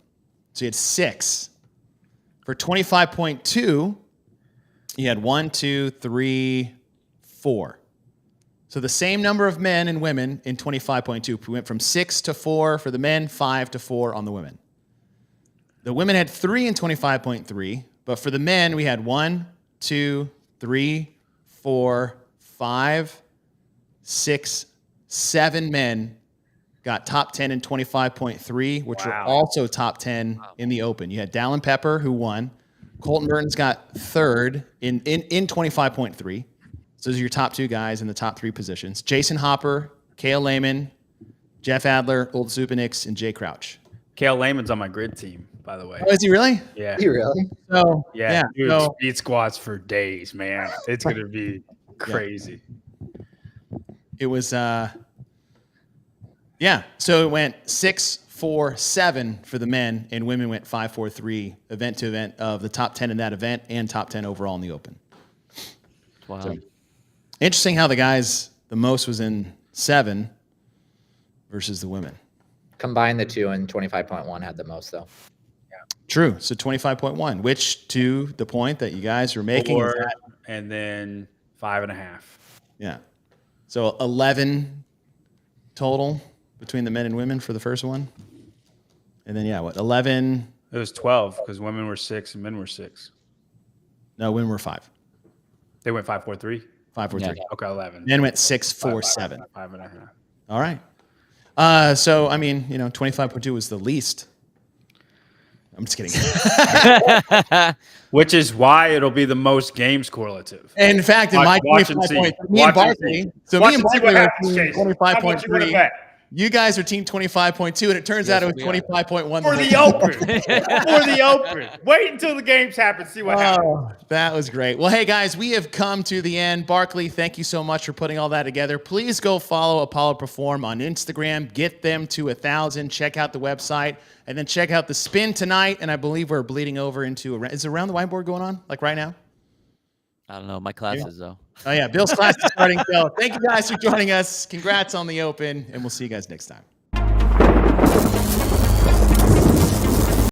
So you had 6. For 25.2, you had 1, 2, 3, 4. So the same number of men and women in 25.2. We went from 6 to 4 for the men, 5 to 4 on the women. The women had 3 in 25.3, but for the men, we had 1, 2, 3, 4, 5, 6, 7 men got top 10 in 25.3, which were also top 10 in the Open. You had Dallin Pepper, who won. Colton Burton's got 3rd in 25.3. So those are your top 2 guys in the top 3 positions. Jason Hopper, Kale Lehman, Jeff Adler, Old Supanix, and Jay Crouch. Kale Lehman's on my grid team, by the way. Oh, is he really? Yeah. Is he really? So, Dude, speed squats for days, man. It's going to be crazy. It was, so it went 6, 4, 7 for the men, and women went 5, 4, 3, event to event of the top 10 in that event and top 10 overall in the Open. Wow. So, interesting how the guys, the most was in 7 versus the women. Combine the two, and 25.1 had the most, though. True. So 25.1, which to the point that you guys were making. 4, and then 5.5. Yeah. So 11 total between the men and women for the first one. And then, 11? It was 12 because women were 6 and men were 6. No, women were 5. They went 5, 4, 3? 5, 4, 3. Okay, 11. Men went 6, 4, 7. 5.5. All right. So, 25.2 was the least. I'm just kidding. Which is why it'll be the most games correlative. And in fact, in my 25.3, me and Barkley, were team 25.3. You guys are team 25.2, and it turns out it was 25.1. For the Open. For the Open. Wait until the games happen. See what happens. That was great. Well, hey, guys, we have come to the end. Barkley, thank you so much for putting all that together. Please go follow Apollo Perform on Instagram. Get them to 1,000. Check out the website. And then check out the spin tonight. And I believe we're bleeding over into is Around the Whiteboard going on, like right now? I don't know. My classes, though. Oh, yeah. Bill's class is starting. So thank you guys for joining us. Congrats on the Open, and we'll see you guys next time.